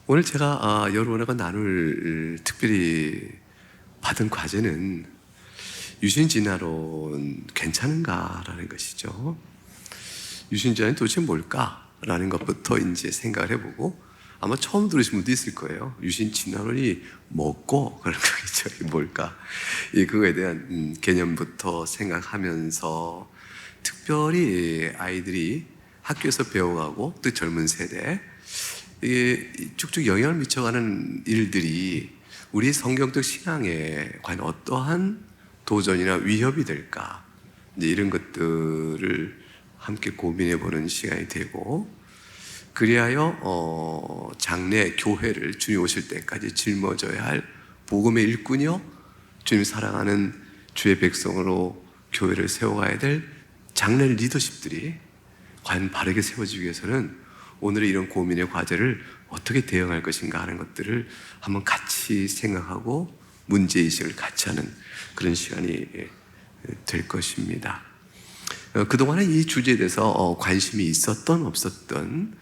오늘 제가 여러분과 나눌 특별히 받은 과제는 유신진화론 괜찮은가라는 것이죠. 유신진화론이 도대체 뭘까라는 것부터 이제 생각을 해보고, 아마 처음 들으신 분도 있을 거예요. 유신진화론이 뭐고 그런 거겠죠. 이게 뭘까? 그거에 대한 개념부터 생각하면서 특별히 아이들이 학교에서 배워가고 또 젊은 세대 이게 쭉쭉 영향을 미쳐가는 일들이 우리 성경적 신앙에 과연 어떠한 도전이나 위협이 될까, 이제 이런 것들을 함께 고민해보는 시간이 되고, 그리하여 장래 교회를 주님 오실 때까지 짊어져야 할 복음의 일꾼이요, 주님 사랑하는 주의 백성으로 교회를 세워가야 될 장래 리더십들이 과연 바르게 세워지기 위해서는 오늘의 이런 고민의 과제를 어떻게 대응할 것인가 하는 것들을 한번 같이 생각하고 문제의식을 같이 하는 그런 시간이 될 것입니다. 그동안에 이 주제에 대해서 관심이 있었던 없었던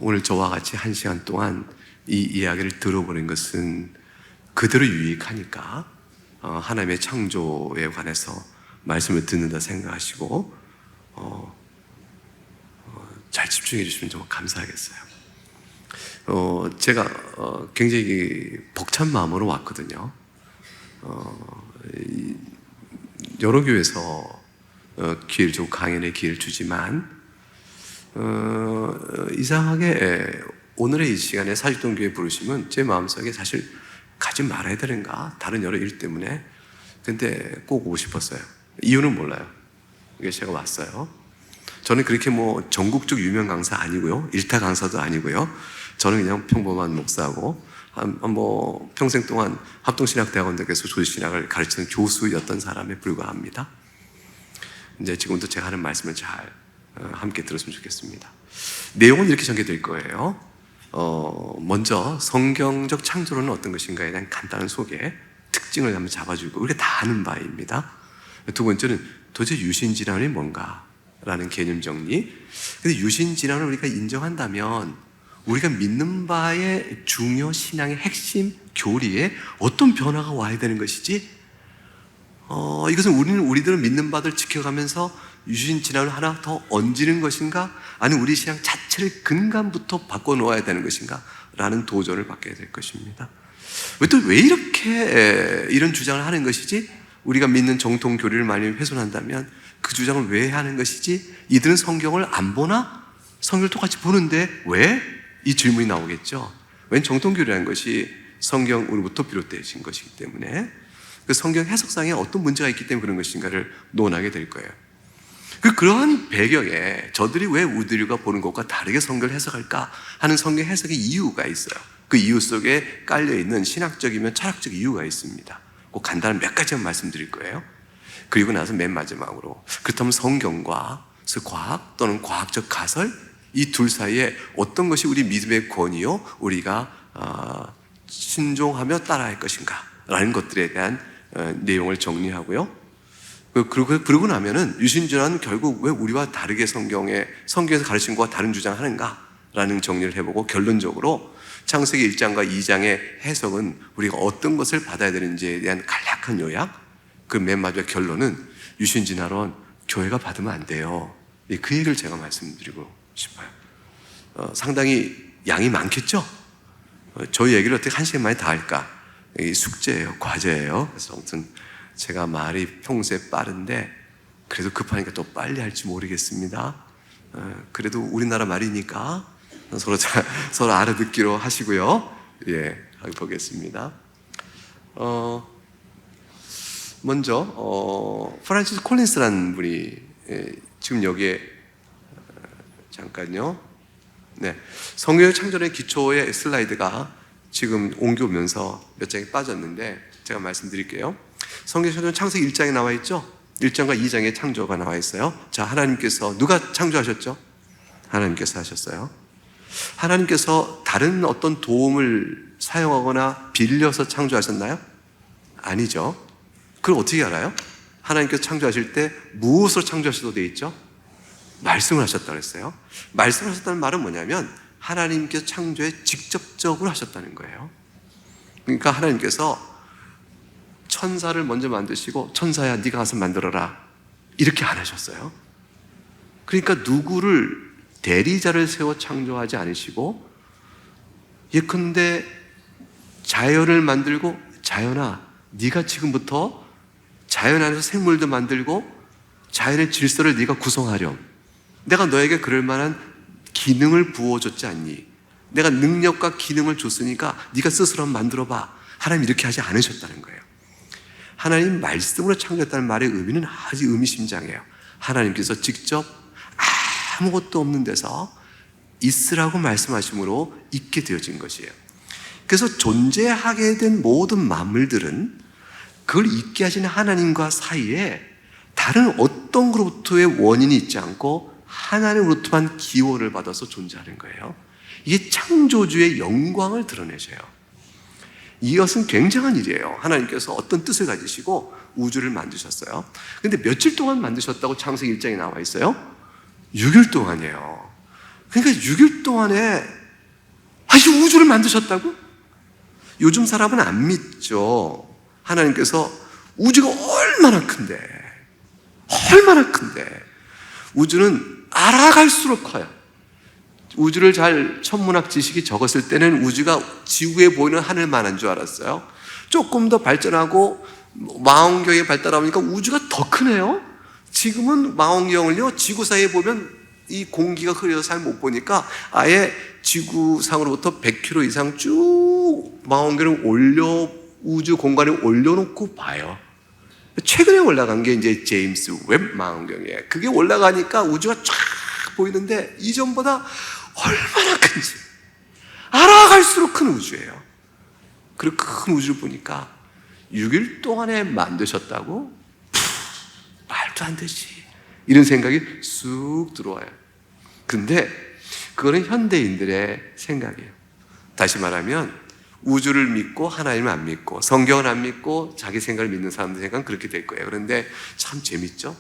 오늘 저와 같이 한 시간 동안 이 이야기를 들어보는 것은 그대로 유익하니까 하나님의 창조에 관해서 말씀을 듣는다 생각하시고 잘 집중해 주시면 정말 감사하겠어요. 제가 굉장히 벅찬 마음으로 왔거든요. 여러 교회에서 기회를 주고 강연의 기회를 주지만 이상하게 오늘의 이 시간에 사직동교회 부르시면 제 마음속에 사실 가지 말아야 되는가, 다른 여러 일 때문에. 근데 꼭 오고 싶었어요. 이유는 몰라요. 그래서 제가 왔어요. 저는 그렇게 뭐 전국적 유명 강사 아니고요, 일타 강사도 아니고요. 저는 그냥 평범한 목사고, 뭐 평생 동안 합동신학대학원에서 조직신학을 가르치는 교수였던 사람에 불과합니다. 이제 지금도 제가 하는 말씀을 잘 함께 들었으면 좋겠습니다. 내용은 이렇게 전개될 거예요. 먼저 성경적 창조론은 어떤 것인가에 대한 간단한 소개, 특징을 한번 잡아주고, 우리가 다 아는 바입니다. 두 번째는 도대체 유신진화론이 뭔가 라는 개념 정리. 근데 유신진화론을 우리가 인정한다면 우리가 믿는 바의 중요 신앙의 핵심 교리에 어떤 변화가 와야 되는 것이지? 이것은 우리들은 믿는 바들 지켜가면서 유신진화론을 하나 더 얹는 것인가? 아니면 우리 신앙 자체를 근간부터 바꿔놓아야 되는 것인가? 라는 도전을 받게 될 것입니다. 왜 이렇게 이런 주장을 하는 것이지? 우리가 믿는 정통 교리를 많이 훼손한다면 그 주장을 왜 하는 것이지? 이들은 성경을 안 보나? 성경을 똑같이 보는데 왜? 이 질문이 나오겠죠. 웬 정통교리라는 것이 성경으로부터 비롯되어진 것이기 때문에, 그 성경 해석상에 어떤 문제가 있기 때문에 그런 것인가를 논하게 될 거예요. 그러한 배경에 저들이 왜 우리가 보는 것과 다르게 성경을 해석할까 하는 성경 해석의 이유가 있어요. 그 이유 속에 깔려있는 신학적이며 철학적 이유가 있습니다. 꼭 간단한 몇 가지만 말씀드릴 거예요. 그리고 나서 맨 마지막으로, 그렇다면 성경과 과학 또는 과학적 가설, 이 둘 사이에 어떤 것이 우리 믿음의 권위요, 우리가 신종하며 따라할 것인가 라는 것들에 대한 내용을 정리하고요. 그러고 나면은 유신진화는 결국 왜 우리와 다르게 성경에서 가르친 것과 다른 주장하는가 라는 정리를 해보고, 결론적으로 창세기 1장과 2장의 해석은 우리가 어떤 것을 받아야 되는지에 대한 간략한 요약, 그 맨 마지막 결론은 유신진화론 교회가 받으면 안 돼요. 그 얘기를 제가 말씀드리고 싶어요. 상당히 양이 많겠죠? 저희 얘기를 어떻게 한 시간 만에 다 할까? 이 숙제예요, 과제예요. 그래서 아무튼 제가 말이 평소에 빠른데 그래도 급하니까 또 빨리 할지 모르겠습니다. 그래도 우리나라 말이니까 서로 알아듣기로 하시고요. 보겠습니다. 먼저 프란시스 콜린스라는 분이 지금 여기에 잠깐요. 성경의 창조의 기초의 슬라이드가 지금 옮겨오면서 몇 장이 빠졌는데 제가 말씀드릴게요. 성경의 창조는 창세기 1장에 나와 있죠. 1장과 2장에 창조가 나와 있어요. 자, 하나님께서 누가 창조하셨죠? 하나님께서 하셨어요. 하나님께서 다른 어떤 도움을 사용하거나 빌려서 창조하셨나요? 아니죠. 그걸 어떻게 알아요? 하나님께서 창조하실 때 무엇으로 창조하셨다고 되어 있죠? 말씀을 하셨다고 했어요. 말씀을 하셨다는 말은 뭐냐면 하나님께서 창조에 직접적으로 하셨다는 거예요. 그러니까 하나님께서 천사를 먼저 만드시고 천사야 네가 가서 만들어라 이렇게 안 하셨어요. 그러니까 누구를 대리자를 세워 창조하지 않으시고 예컨대 자연을 만들고 자연아 네가 지금부터 자연 안에서 생물도 만들고 자연의 질서를 네가 구성하렴. 내가 너에게 그럴 만한 기능을 부어줬지 않니? 내가 능력과 기능을 줬으니까 네가 스스로 한번 만들어봐. 하나님 이렇게 하지 않으셨다는 거예요. 하나님 말씀으로 창조했다는 말의 의미는 아주 의미심장해요. 하나님께서 직접 아무것도 없는 데서 있으라고 말씀하심으로 있게 되어진 것이에요. 그래서 존재하게 된 모든 만물들은 그걸 있게 하시는 하나님과 사이에 다른 어떤 것으로부터의 원인이 있지 않고 하나님으로부터만 기원을 받아서 존재하는 거예요. 이게 창조주의 영광을 드러내셔요. 이것은 굉장한 일이에요. 하나님께서 어떤 뜻을 가지시고 우주를 만드셨어요. 근데 며칠 동안 만드셨다고 창세기 1장에 나와 있어요? 6일 동안이에요. 그러니까 6일 동안에 이 우주를 만드셨다고? 요즘 사람은 안 믿죠. 하나님께서 우주가 얼마나 큰데 우주는 알아갈수록 커요. 우주를 잘 천문학 지식이 적었을 때는 우주가 지구에 보이는 하늘만한 줄 알았어요. 조금 더 발전하고 망원경이 발달하니까 우주가 더 크네요. 지금은 망원경을요 지구 사이에 보면 이 공기가 흐려서 잘 못 보니까 아예 지구상으로부터 100km 이상 쭉 망원경을 우주 공간에 올려놓고 봐요. 최근에 올라간 게 이제 제임스 웹 망원경이에요. 그게 올라가니까 우주가 쫙 보이는데 이전보다 얼마나 큰지 알아갈수록 큰 우주예요. 그리고 큰 우주를 보니까 6일 동안에 만드셨다고? 말도 안 되지. 이런 생각이 쑥 들어와요. 근데 그거는 현대인들의 생각이에요. 다시 말하면 우주를 믿고 하나님을 안 믿고 성경을 안 믿고 자기 생각을 믿는 사람들 생각은 그렇게 될 거예요. 그런데 참 재밌죠?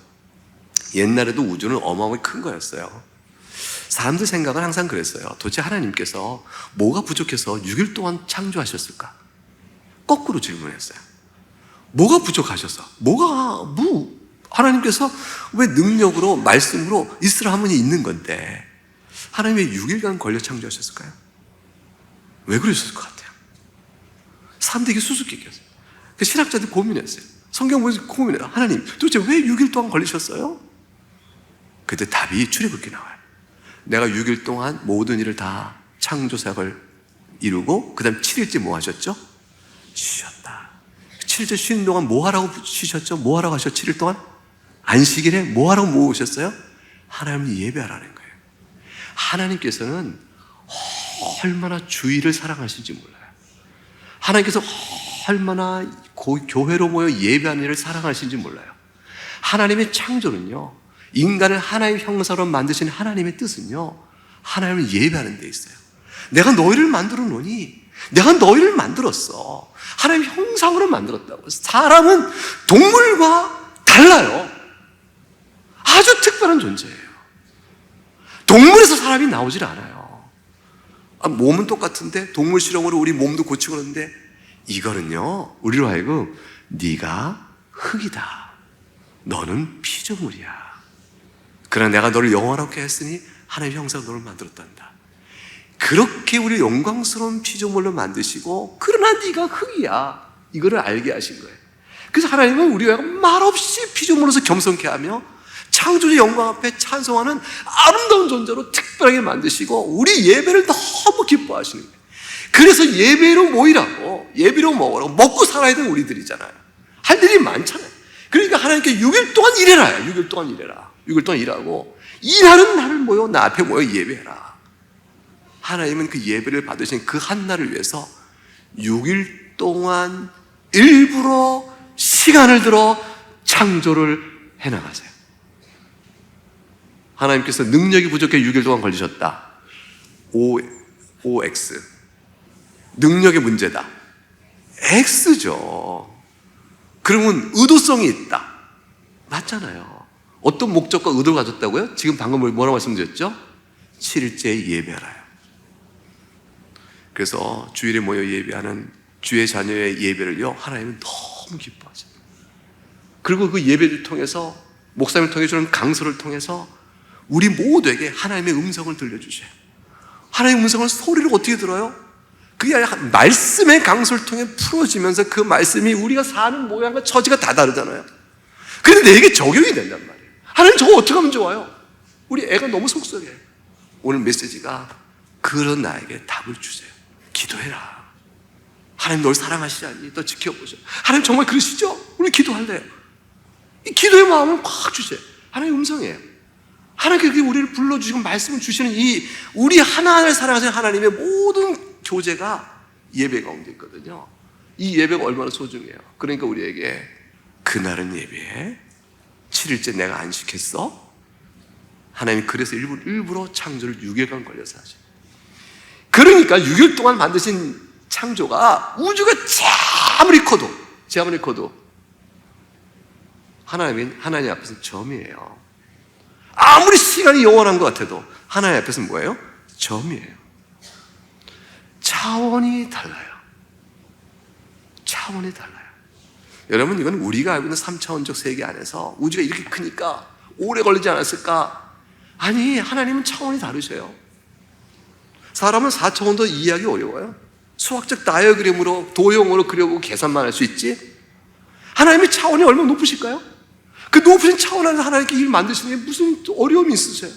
옛날에도 우주는 어마어마하게 큰 거였어요. 사람들 생각은 항상 그랬어요. 도대체 하나님께서 뭐가 부족해서 6일 동안 창조하셨을까? 거꾸로 질문했어요. 뭐가 부족하셔서? 하나님께서 왜 능력으로 말씀으로 있으라 하면이 있는 건데 하나님이 왜 6일간 걸려 창조하셨을까요? 왜 그러셨을 것 같아요? 사람들이 수수께끼였어요. 신학자들이 고민했어요. 성경 보면서 고민해요. 하나님 도대체 왜 6일 동안 걸리셨어요? 그때 답이 출애굽기에 나와요. 내가 6일 동안 모든 일을 다 창조사역을 이루고 그 다음 7일째 뭐 하셨죠? 쉬셨다. 7일째 쉬는 동안 뭐 하라고 쉬셨죠? 뭐 하라고 하셨죠? 7일 동안? 안식일에 뭐 하라고 모으셨어요? 하나님을 예배하라는 거예요. 하나님께서는 얼마나 주일을 사랑하시는지 몰라요. 하나님께서 얼마나 교회로 모여 예배하는 일을 사랑하시는지 몰라요. 하나님의 창조는요, 인간을 하나님의 형상으로 만드신 하나님의 뜻은요, 하나님을 예배하는 데 있어요. 내가 너희를 만들어 놓으니 내가 너희를 만들었어. 하나님의 형상으로 만들었다고. 사람은 동물과 달라요. 아주 특별한 존재예요. 동물에서 사람이 나오질 않아요. 몸은 똑같은데 동물 실험으로 우리 몸도 고치고 그러는데 이거는요, 우리로 하여금 네가 흙이다. 너는 피조물이야. 그러나 내가 너를 영원하게 했으니 하나님의 형상으로 너를 만들었단다. 그렇게 우리 영광스러운 피조물로 만드시고 그러나 네가 흙이야. 이거를 알게 하신 거예요. 그래서 하나님은 우리가 말없이 피조물로서 겸손케 하며 창조주의 영광 앞에 찬송하는 아름다운 존재로 특별하게 만드시고 우리 예배를 너무 기뻐하시는 거예요. 그래서 예배로 모이라고, 예배로 먹으라고, 먹고 살아야 되는 우리들이잖아요. 할 일이 많잖아요. 그러니까 하나님께 6일 동안 일해라. 6일 동안 일해라. 6일 동안 일하고 일하는 날을 모여 나 앞에 모여 예배해라. 하나님은 그 예배를 받으신 그 한 날을 위해서 6일 동안 일부러 시간을 들어 창조를 해나가세요. 하나님께서 능력이 부족해 6일 동안 걸리셨다. OX. 능력의 문제다. X죠. 그러면 의도성이 있다. 맞잖아요. 어떤 목적과 의도를 가졌다고요? 지금 방금 뭐라고 말씀드렸죠? 7일째 예배하라요. 그래서 주일에 모여 예배하는 주의 자녀의 예배를요, 하나님은 너무 기뻐하죠. 그리고 그 예배를 통해서, 목사님을 통해 주는 강서를 통해서 우리 모두에게 하나님의 음성을 들려주셔요. 하나님의 음성을 소리를 어떻게 들어요? 그게 아니라 말씀의 강서를 통해 풀어지면서 그 말씀이 우리가 사는 모양과 처지가 다 다르잖아요. 그런데 내게 적용이 된단 말이에요. 하나님 저거 어떻게 하면 좋아요? 우리 애가 너무 속썩해요. 오늘 메시지가 그런 나에게 답을 주세요. 기도해라. 하나님 널 사랑하시지, 너 지켜보셔. 하나님 정말 그러시죠? 우리 기도할래요. 이 기도의 마음을 확 주세요. 하나님의 음성이에요. 하나님께 우리를 불러주시고 말씀을 주시는 이 우리 하나님을 사랑하시는 하나님의 모든 교제가 예배 가운데 있거든요. 이 예배가 얼마나 소중해요. 그러니까 우리에게 그날은 예배해. 7일째 내가 안식했어. 하나님이 그래서 일부러 창조를 6일간 걸려서 하죠. 그러니까 6일 동안 만드신 창조가 우주가 아무리 커도 하나님 앞에서는 점이에요. 아무리 시간이 영원한 것 같아도 하나님 앞에서는 뭐예요? 점이에요. 차원이 달라요. 여러분, 이건 우리가 알고 있는 3차원적 세계 안에서 우주가 이렇게 크니까 오래 걸리지 않았을까? 아니, 하나님은 차원이 다르셔요. 사람은 4차원도 이해하기 어려워요. 수학적 다이어그램으로 도형으로 그려보고 계산만 할 수 있지, 하나님의 차원이 얼마나 높으실까요? 그 높으신 차원 안에서 하나님께 일 만드시는 게 무슨 어려움이 있으세요?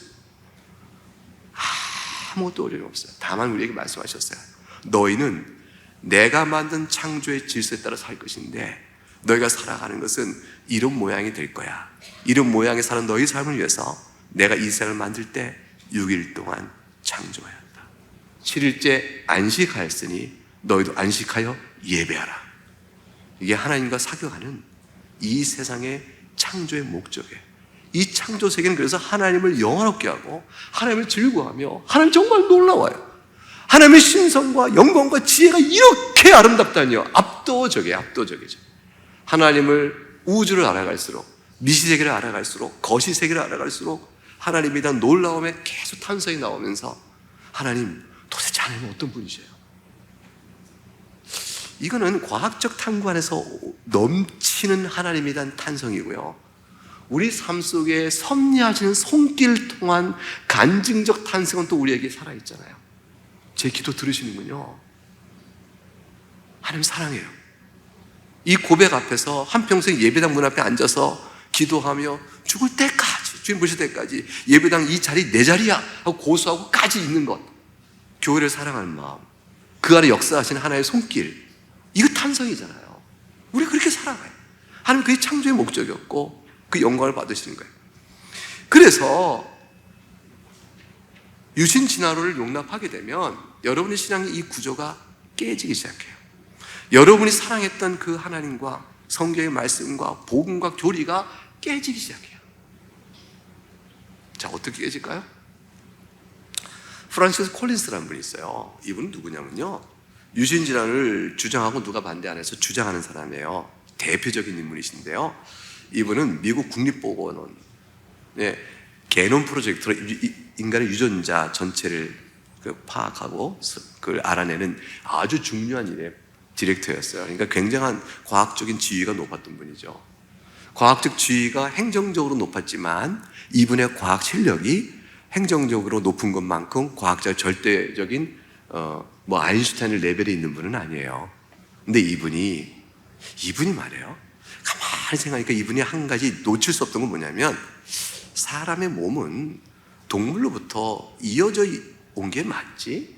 아무것도 어려움이 없어요. 다만 우리에게 말씀하셨어요. 너희는 내가 만든 창조의 질서에 따라 살 것인데 너희가 살아가는 것은 이런 모양이 될 거야. 이런 모양의 사는 너희 삶을 위해서 내가 이 세상을 만들 때 6일 동안 창조하였다. 7일째 안식하였으니 너희도 안식하여 예배하라. 이게 하나님과 사교하는 이 세상의 창조의 목적이에요. 이 창조 세계는 그래서 하나님을 영화롭게 하고 하나님을 즐거워하며, 하나님 정말 놀라워요. 하나님의 신성과 영광과 지혜가 이렇게 아름답다니요. 압도적이죠. 하나님을, 우주를 알아갈수록, 미시세계를 알아갈수록, 거시세계를 알아갈수록 하나님에 대한 놀라움에 계속 탄성이 나오면서 하나님, 도대체 하나님은 어떤 분이세요? 이거는 과학적 탐구 안에서 넘치는 하나님에 대한 탄성이고요, 우리 삶 속에 섭리하시는 손길을 통한 간증적 탄성은 또 우리에게 살아있잖아요. 제 기도 들으시는군요. 하나님 사랑해요. 이 고백 앞에서 한평생 예배당 문 앞에 앉아서 기도하며 죽을 때까지, 주님 보실 때까지 예배당 이 자리 내 자리야 하고 고수하고까지 있는 것, 교회를 사랑하는 마음, 그 안에 역사하시는 하나의 손길, 이거 탄성이잖아요. 우리 그렇게 살아가요. 하나님 그게 창조의 목적이었고 그 영광을 받으시는 거예요. 그래서 유신진화론을 용납하게 되면 여러분의 신앙의 이 구조가 깨지기 시작해요. 여러분이 사랑했던 그 하나님과 성경의 말씀과 복음과 교리가 깨지기 시작해요. 자, 어떻게 깨질까요? 프란시스 콜린스라는 분이 있어요. 이분은 누구냐면요, 유신진화를 주장하고 누가 반대 안 해서 주장하는 사람이에요. 대표적인 인물이신데요, 이분은 미국 국립보건원 게놈 프로젝트로 인간의 유전자 전체를 파악하고 그걸 알아내는 아주 중요한 일의 디렉터였어요. 그러니까 굉장한 과학적인 지위가 높았던 분이죠. 과학적 지위가 행정적으로 높았지만 이분의 과학 실력이 행정적으로 높은 것만큼 과학적 절대적인 아인슈타인 레벨에 있는 분은 아니에요. 근데 이분이 말이에요, 가만히 생각하니까 이분이 한 가지 놓칠 수 없던 건 뭐냐면, 사람의 몸은 동물로부터 이어져 온 게 맞지?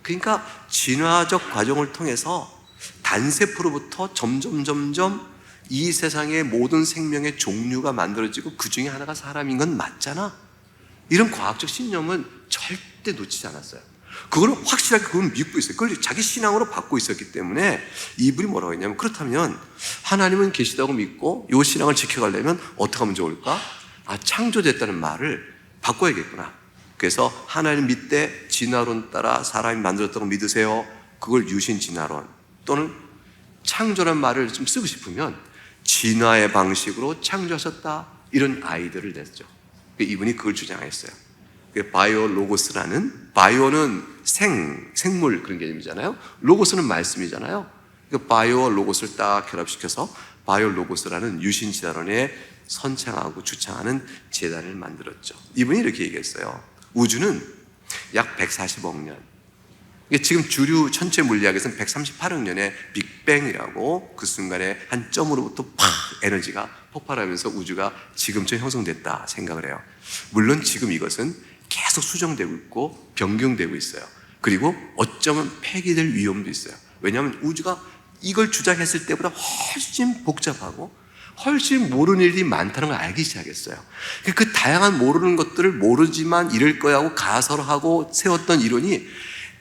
그러니까 진화적 과정을 통해서 단세포로부터 점점 이 세상의 모든 생명의 종류가 만들어지고 그 중에 하나가 사람인 건 맞잖아. 이런 과학적 신념은 절대 놓치지 않았어요. 그걸 확실하게 그건 믿고 있어요. 그걸 자기 신앙으로 받고 있었기 때문에 이분이 뭐라고 했냐면, 그렇다면 하나님은 계시다고 믿고 이 신앙을 지켜가려면 어떻게 하면 좋을까? 창조됐다는 말을 바꿔야겠구나. 그래서 하나님 믿되 진화론 따라 사람이 만들었다고 믿으세요. 그걸 유신진화론 또는 창조란 말을 좀 쓰고 싶으면 진화의 방식으로 창조하셨다, 이런 아이디어를 냈죠. 이분이 그걸 주장했어요. 바이오로고스라는, 바이오는 생물 그런 개념이잖아요. 로고스는 말씀이잖아요. 바이오로고스를 딱 결합시켜서 바이오로고스라는 유신진화론에 선창하고 주창하는 재단을 만들었죠. 이분이 이렇게 얘기했어요. 우주는 약 140억 년, 지금 주류 천체 물리학에서는 138억 년의 빅뱅이라고, 그 순간에 한 점으로부터 팍 에너지가 폭발하면서 우주가 지금처럼 형성됐다 생각을 해요. 물론 지금 이것은 계속 수정되고 있고 변경되고 있어요. 그리고 어쩌면 폐기될 위험도 있어요. 왜냐하면 우주가 이걸 주장했을 때보다 훨씬 복잡하고 훨씬 모르는 일이 많다는 걸 알기 시작했어요. 그 다양한 모르는 것들을 모르지만 이럴 거야 하고 가설하고 세웠던 이론이,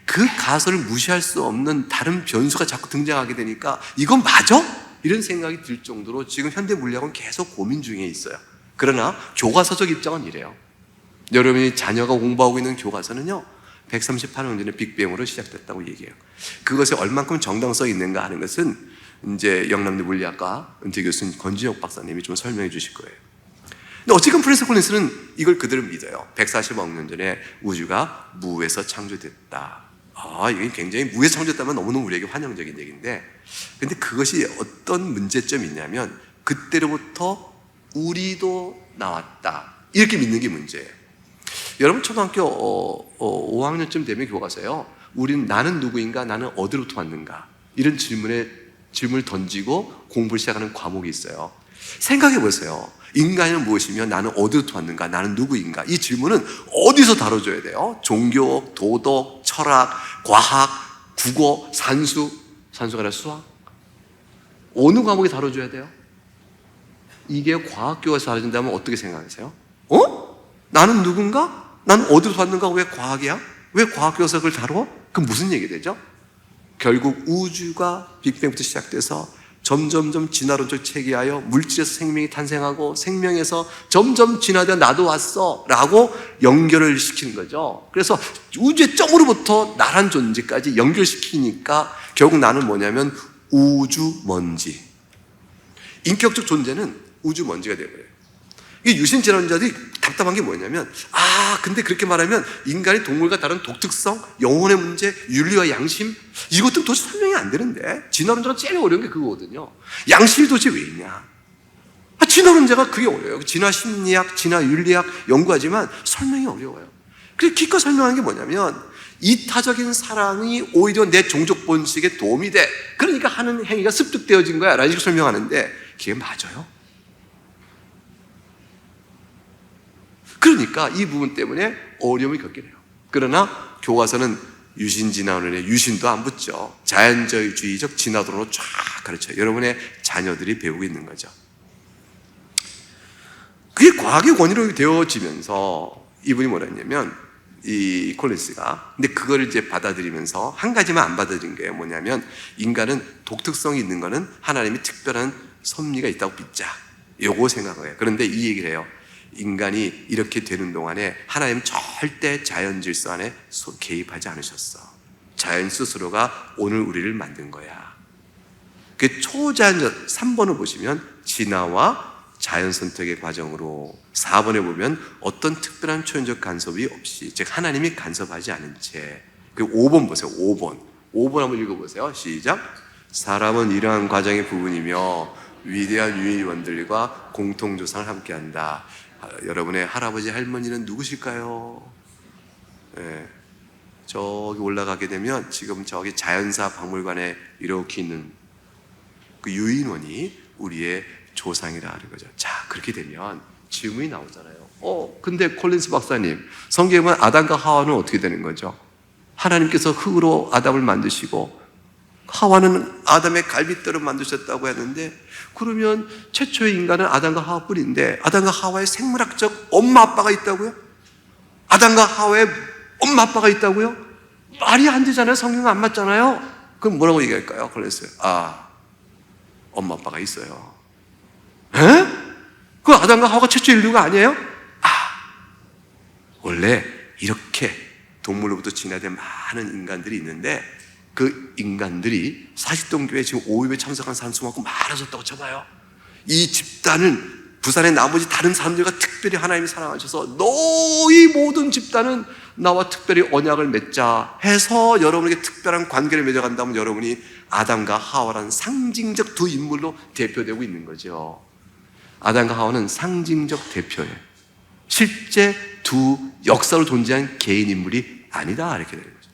그 가설을 무시할 수 없는 다른 변수가 자꾸 등장하게 되니까 이건 맞아? 이런 생각이 들 정도로 지금 현대 물리학은 계속 고민 중에 있어요. 그러나 교과서적 입장은 이래요. 여러분이 자녀가 공부하고 있는 교과서는요, 138억 년의 빅뱅으로 시작됐다고 얘기해요. 그것에 얼만큼 정당성이 있는가 하는 것은 이제 영남대 물리학과 은퇴 교수님 권진혁 박사님이 좀 설명해 주실 거예요. 근데 어쨌든 프랜시스 콜린스는 이걸 그대로 믿어요. 140억 년 전에 우주가 무에서 창조됐다. 이게 굉장히 무에서 창조됐다면 너무너무 우리에게 환영적인 얘기인데, 근데 그것이 어떤 문제점이 있냐면, 그때로부터 우리도 나왔다, 이렇게 믿는 게 문제예요. 여러분 초등학교 5학년쯤 되면 교과서요, 나는 누구인가, 나는 어디로부터 왔는가, 이런 질문을 던지고 공부를 시작하는 과목이 있어요. 생각해 보세요. 인간은 무엇이며 나는 어디로부터 왔는가, 나는 누구인가, 이 질문은 어디서 다뤄줘야 돼요? 종교, 도덕, 철학, 과학, 국어, 산수가 아니라 수학? 어느 과목에 다뤄줘야 돼요? 이게 과학교과서 다뤄진다면 어떻게 생각하세요? 나는 누군가? 난 어디서 왔는가? 왜 과학이야? 왜 과학교과서 그걸 다뤄? 그럼 무슨 얘기 되죠? 결국 우주가 빅뱅부터 시작돼서 점점점 진화론적 체계하여 물질에서 생명이 탄생하고, 생명에서 점점 진화되어 나도 왔어 라고 연결을 시키는 거죠. 그래서 우주의 점으로부터 나란 존재까지 연결시키니까 결국 나는 뭐냐면 우주먼지, 인격적 존재는 우주먼지가 되어버려요. 이 유신진화론자들이 답답한 게 뭐냐면, 근데 그렇게 말하면 인간이 동물과 다른 독특성, 영혼의 문제, 윤리와 양심, 이것도 도대체 설명이 안 되는데, 진화론자가 제일 어려운 게 그거거든요. 양심이 도대체 왜 있냐? 진화론자가 그게 어려워요. 진화 심리학, 진화 윤리학 연구하지만 설명이 어려워요. 그래서 기껏 설명하는 게 뭐냐면, 이타적인 사랑이 오히려 내 종족 본식에 도움이 돼, 그러니까 하는 행위가 습득되어진 거야 라는 식으로 설명하는데, 그게 맞아요? 그러니까 이 부분 때문에 어려움을 겪게 돼요. 그러나 교과서는 유신진화론에 유신도 안 붙죠. 자연주의적 진화론으로 쫙 가르쳐요. 여러분의 자녀들이 배우고 있는 거죠. 그게 과학의 권위로 되어지면서 이분이 뭐라 했냐면, 이 콜린스가, 근데 그걸 이제 받아들이면서 한 가지만 안 받아들인 거예요. 뭐냐면, 인간은 독특성이 있는 거는 하나님이 특별한 섭리가 있다고 믿자, 요거 생각해요. 그런데 이 얘기를 해요. 인간이 이렇게 되는 동안에 하나님은 절대 자연 질서 안에 개입하지 않으셨어. 자연 스스로가 오늘 우리를 만든 거야. 그 초자연적 3번을 보시면 진화와 자연 선택의 과정으로, 4번에 보면 어떤 특별한 초연적 간섭이 없이, 즉 하나님이 간섭하지 않은 채. 그 5번 보세요. 5번 한번 읽어보세요. 시작. 사람은 이러한 과정의 부분이며 위대한 유일원들과 공통조상을 함께한다. 여러분의 할아버지 할머니는 누구실까요? 네. 저기 올라가게 되면 지금 저기 자연사 박물관에 이렇게 있는 그 유인원이 우리의 조상이라 하는 거죠. 자, 그렇게 되면 질문이 나오잖아요. 근데 콜린스 박사님, 성경에 보면 아담과 하와는 어떻게 되는 거죠? 하나님께서 흙으로 아담을 만드시고 하와는 아담의 갈빗대로 만드셨다고 했는데, 그러면 최초의 인간은 아담과 하와뿐인데 아담과 하와의 생물학적 엄마 아빠가 있다고요? 아담과 하와의 엄마 아빠가 있다고요? 말이 안 되잖아요. 성경은 안 맞잖아요. 그럼 뭐라고 얘기할까요? 콜린스, 엄마 아빠가 있어요. 그 아담과 하와가 최초 인류가 아니에요? 원래 이렇게 동물로부터 진화된 많은 인간들이 있는데, 그 인간들이 사십동교회 지금 5.15에 참석한 사람 수만큼 많아졌다고 쳐봐요. 이 집단은 부산의 나머지 다른 사람들과 특별히 하나님이 사랑하셔서 너희 모든 집단은 나와 특별히 언약을 맺자 해서 여러분에게 특별한 관계를 맺어간다면 여러분이 아담과 하와라는 상징적 두 인물로 대표되고 있는 거죠. 아담과 하와는 상징적 대표예요. 실제 두 역사로 존재한 개인 인물이 아니다 이렇게 되는 거죠.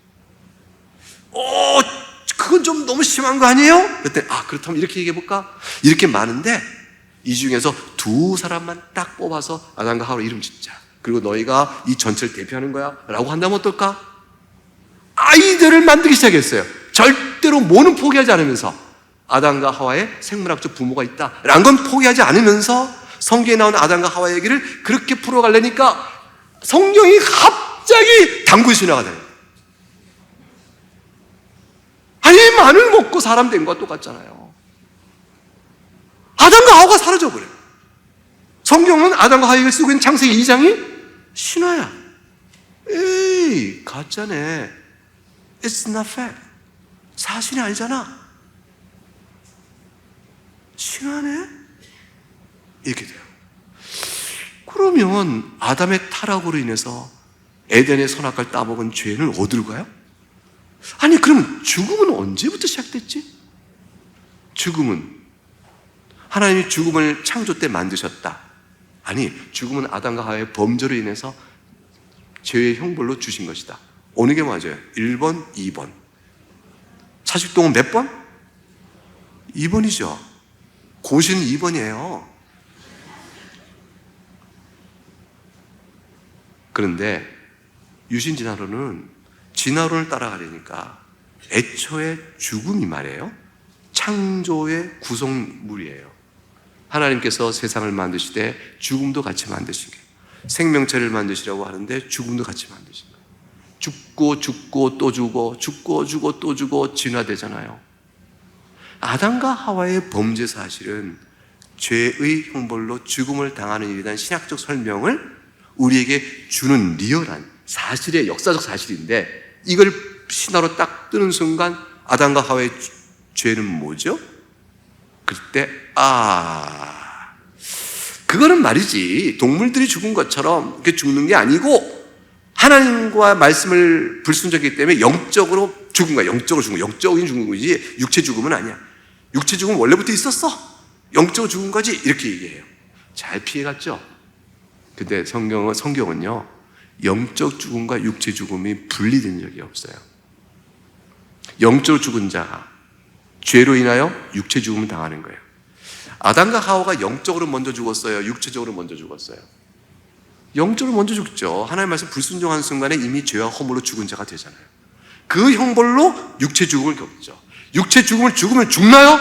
그건 좀 너무 심한 거 아니에요? 그때 그렇다면 이렇게 얘기해볼까? 이렇게 많은데 이 중에서 두 사람만 딱 뽑아서 아담과 하와로 이름 짓자. 그리고 너희가 이 전체를 대표하는 거야 라고 한다면 어떨까? 아이들을 만들기 시작했어요. 절대로 뭐는 포기하지 않으면서 아담과 하와의 생물학적 부모가 있다 라는 건 포기하지 않으면서 성경에 나오는 아담과 하와 얘기를 그렇게 풀어가려니까 성경이 갑자기 당군 신화가 되는 거예요. 아니 마늘 먹고 사람 된 것과 똑같잖아요. 아담과 하와가 사라져버려요. 성경은 아담과 하와 얘기를 쓰고 있는 창세기 2장이 신화야. 에이 가짜네. It's not fact. 사실이 아니잖아. 신화네? 이렇게 돼요. 그러면 아담의 타락으로 인해서 에덴의 선악과를 따먹은 죄는 어디로 가요? 아니 그러면 죽음은 언제부터 시작됐지? 죽음은 하나님이 죽음을 창조 때 만드셨다. 아니 죽음은 아담과 하와의 범죄로 인해서 죄의 형벌로 주신 것이다. 어느 게 맞아요? 1번, 2번. 사십동은 몇 번? 2번이죠. 고시는 2번이에요. 그런데 유신진화론은 진화론을 따라가려니까 애초에 죽음이 말이에요. 창조의 구성물이에요. 하나님께서 세상을 만드시되 죽음도 같이 만드신 거예요. 생명체를 만드시라고 하는데 죽음도 같이 만드신 거예요. 죽고 또 죽고 죽고 또 죽고 진화되잖아요. 아담과 하와의 범죄 사실은 죄의 형벌로 죽음을 당하는 일에 대한 신학적 설명을 우리에게 주는 리얼한 사실의 역사적 사실인데 이걸 신화로 딱 뜨는 순간 아담과 하와의 죄는 뭐죠? 그때 그거는 말이지 동물들이 죽은 것처럼 그렇게 죽는 게 아니고 하나님과 말씀을 불순종했기 때문에 영적으로 죽은 거야. 영적으로 죽은 거지 육체 죽음은 아니야. 육체 죽음은 원래부터 있었어. 영적으로 죽은 거지 이렇게 얘기해요. 잘 피해갔죠? 근데 성경은요 영적 죽음과 육체 죽음이 분리된 적이 없어요. 영적으로 죽은 자가 죄로 인하여 육체 죽음을 당하는 거예요. 아담과 하와가 영적으로 먼저 죽었어요? 육체적으로 먼저 죽었어요? 영적으로 먼저 죽죠. 하나님의 말씀 불순종하는 순간에 이미 죄와 허물로 죽은 자가 되잖아요. 그 형벌로 육체 죽음을 겪죠. 육체 죽음을 죽으면 죽나요?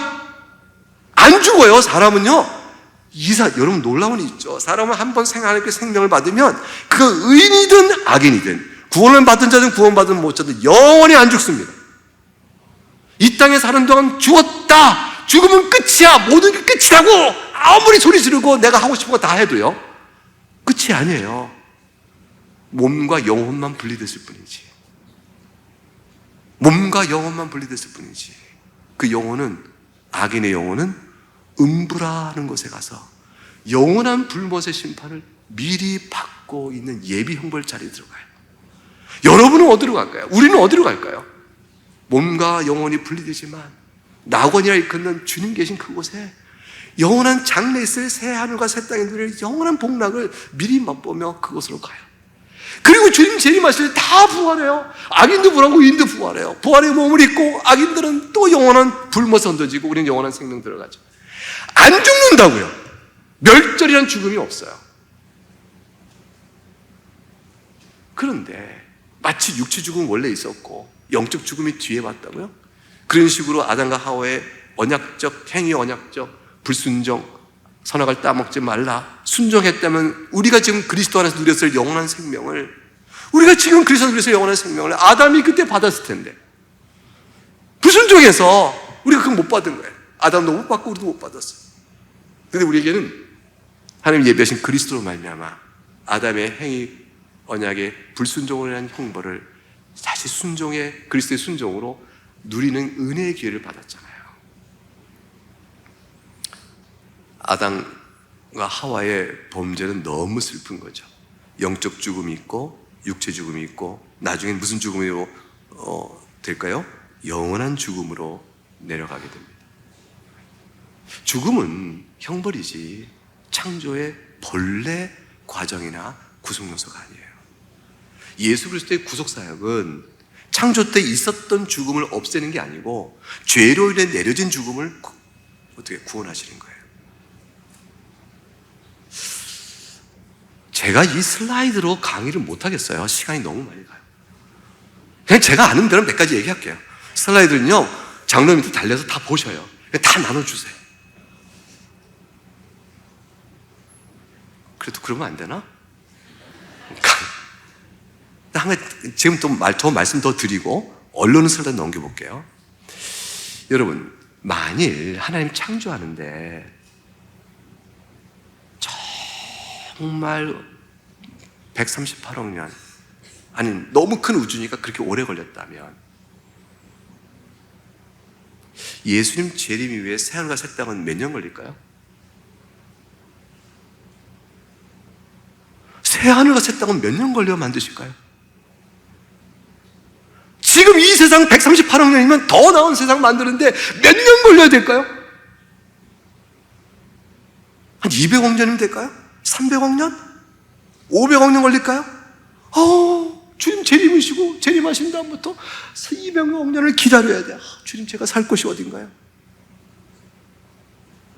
안 죽어요. 사람은요 여러분 놀라운 일 있죠. 사람은 한 번 하나님께 생명을 받으면 그 의인이든 악인이든 구원을 받은 자든 구원받은 못 자든 영원히 안 죽습니다. 이 땅에 사는 동안 죽었다. 죽으면 끝이야. 모든 게 끝이라고 아무리 소리 지르고 내가 하고 싶은 거 다 해도요 끝이 아니에요. 몸과 영혼만 분리됐을 뿐이지. 몸과 영혼만 분리됐을 뿐이지. 그 영혼은 악인의 영혼은 음부라는 곳에 가서 영원한 불못의 심판을 미리 받고 있는 예비 형벌 자리에 들어가요. 여러분은 어디로 갈까요? 우리는 어디로 갈까요? 몸과 영혼이 분리되지만 낙원이라 일컫는 주님 계신 그곳에 영원한 장래 있을 새 하늘과 새 땅에 누릴 영원한 복락을 미리 맛보며 그곳으로 가요. 그리고 주님 재림하실 때 다 부활해요. 악인도 부활하고 의인도 부활해요. 부활의 몸을 입고 악인들은 또 영원한 불못에 얹어지고 우리는 영원한 생명 들어가죠. 안 죽는다고요. 멸절이란 죽음이 없어요. 그런데 마치 육체 죽음은 원래 있었고 영적 죽음이 뒤에 왔다고요? 그런 식으로 아담과 하와의 언약적 행위, 언약적 불순종, 선악을 따먹지 말라 순종했다면 우리가 지금 그리스도 안에서 누렸을 영원한 생명을 우리가 지금 그리스도 안에서 누렸을 영원한 생명을 아담이 그때 받았을 텐데 불순종해서 우리가 그걸 못 받은 거예요. 아담도 못 받고 우리도 못 받았어요. 근데 우리에게는 하나님 예비하신 그리스도로 말미암아 아담의 행위, 언약의 불순종을 한 형벌을 다시 순종의 그리스도의 순종으로 누리는 은혜의 기회를 받았잖아요. 아담 하와의 범죄는 너무 슬픈 거죠. 영적 죽음이 있고 육체 죽음이 있고 나중엔 무슨 죽음으로 될까요? 영원한 죽음으로 내려가게 됩니다. 죽음은 형벌이지 창조의 본래 과정이나 구속 요소가 아니에요. 예수 그리스도의 구속 사역은 창조 때 있었던 죽음을 없애는 게 아니고 죄로 인해 내려진 죽음을 어떻게 구원하시는 거예요. 제가 이 슬라이드로 강의를 못 하겠어요. 시간이 너무 많이 가요. 그냥 제가 아는 대로 몇 가지 얘기할게요. 슬라이드는요, 장로 밑에 달려서 다 보셔요. 다 나눠주세요. 그래도 그러면 안 되나? 지금 더 말씀 더 드리고 언론은 슬라이드 넘겨볼게요. 여러분, 만일 하나님 창조하는데 정말 138억 년, 아니 너무 큰 우주니까 그렇게 오래 걸렸다면 예수님 재림 이후에 새하늘과 새 땅은 몇 년 걸릴까요? 새하늘과 새 땅은 몇 년 걸려 만드실까요? 지금 이 세상 138억 년이면 더 나은 세상 만드는데 몇 년 걸려야 될까요? 한 200억 년이면 될까요? 300억 년? 500억 년 걸릴까요? 주님 재림이시고 재림하신 다음부터 200억 년을 기다려야 돼. 주님, 제가 살 곳이 어딘가요?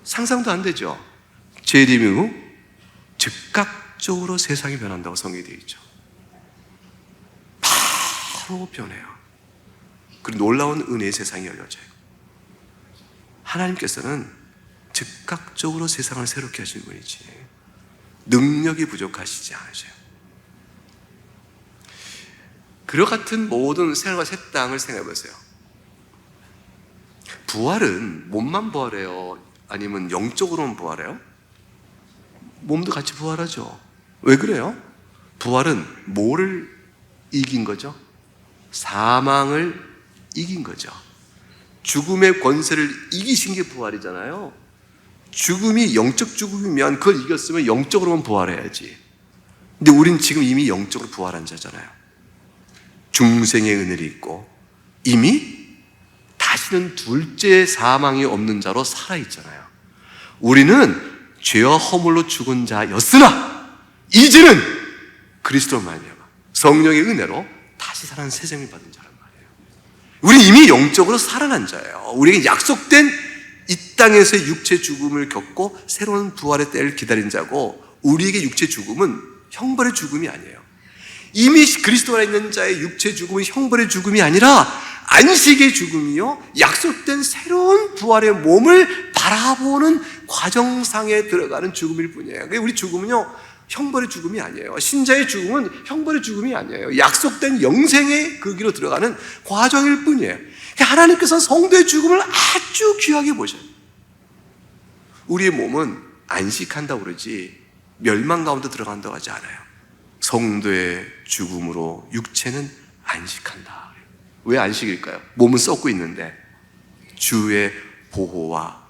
상상도 안 되죠? 재림 이후 즉각적으로 세상이 변한다고 성경에 되어 있죠. 바로 변해요. 그리고 놀라운 은혜의 세상이 열려져요. 하나님께서는 즉각적으로 세상을 새롭게 하시는 분이지 능력이 부족하시지 않으세요. 그와 같은 모든 새하늘과 새 땅을 생각해 보세요. 부활은 몸만 부활해요? 아니면 영적으로만 부활해요? 몸도 같이 부활하죠. 왜 그래요? 부활은 뭐를 이긴 거죠? 사망을 이긴 거죠. 죽음의 권세를 이기신 게 부활이잖아요. 죽음이 영적 죽음이면 그걸 이겼으면 영적으로만 부활해야지. 근데 우린 지금 이미 영적으로 부활한 자잖아요. 중생의 은혜를 입고 이미 다시는 둘째 사망이 없는 자로 살아있잖아요. 우리는 죄와 허물로 죽은 자였으나 이제는 그리스도 말미암아 성령의 은혜로 다시 살아난 새 생명을 받은 자란 말이에요. 우리는 이미 영적으로 살아난 자예요. 우리에게 약속된 이 땅에서의 육체 죽음을 겪고 새로운 부활의 때를 기다린 자고, 우리에게 육체 죽음은 형벌의 죽음이 아니에요. 이미 그리스도 안에 있는 자의 육체 죽음은 형벌의 죽음이 아니라 안식의 죽음이요, 약속된 새로운 부활의 몸을 바라보는 과정상에 들어가는 죽음일 뿐이에요. 우리 죽음은요, 형벌의 죽음이 아니에요. 신자의 죽음은 형벌의 죽음이 아니에요. 약속된 영생의 그 길로 들어가는 과정일 뿐이에요. 하나님께서 성도의 죽음을 아주 귀하게 보셔요. 우리의 몸은 안식한다고 그러지 멸망 가운데 들어간다고 하지 않아요. 성도의 죽음으로 육체는 안식한다. 왜 안식일까요? 몸은 썩고 있는데 주의 보호와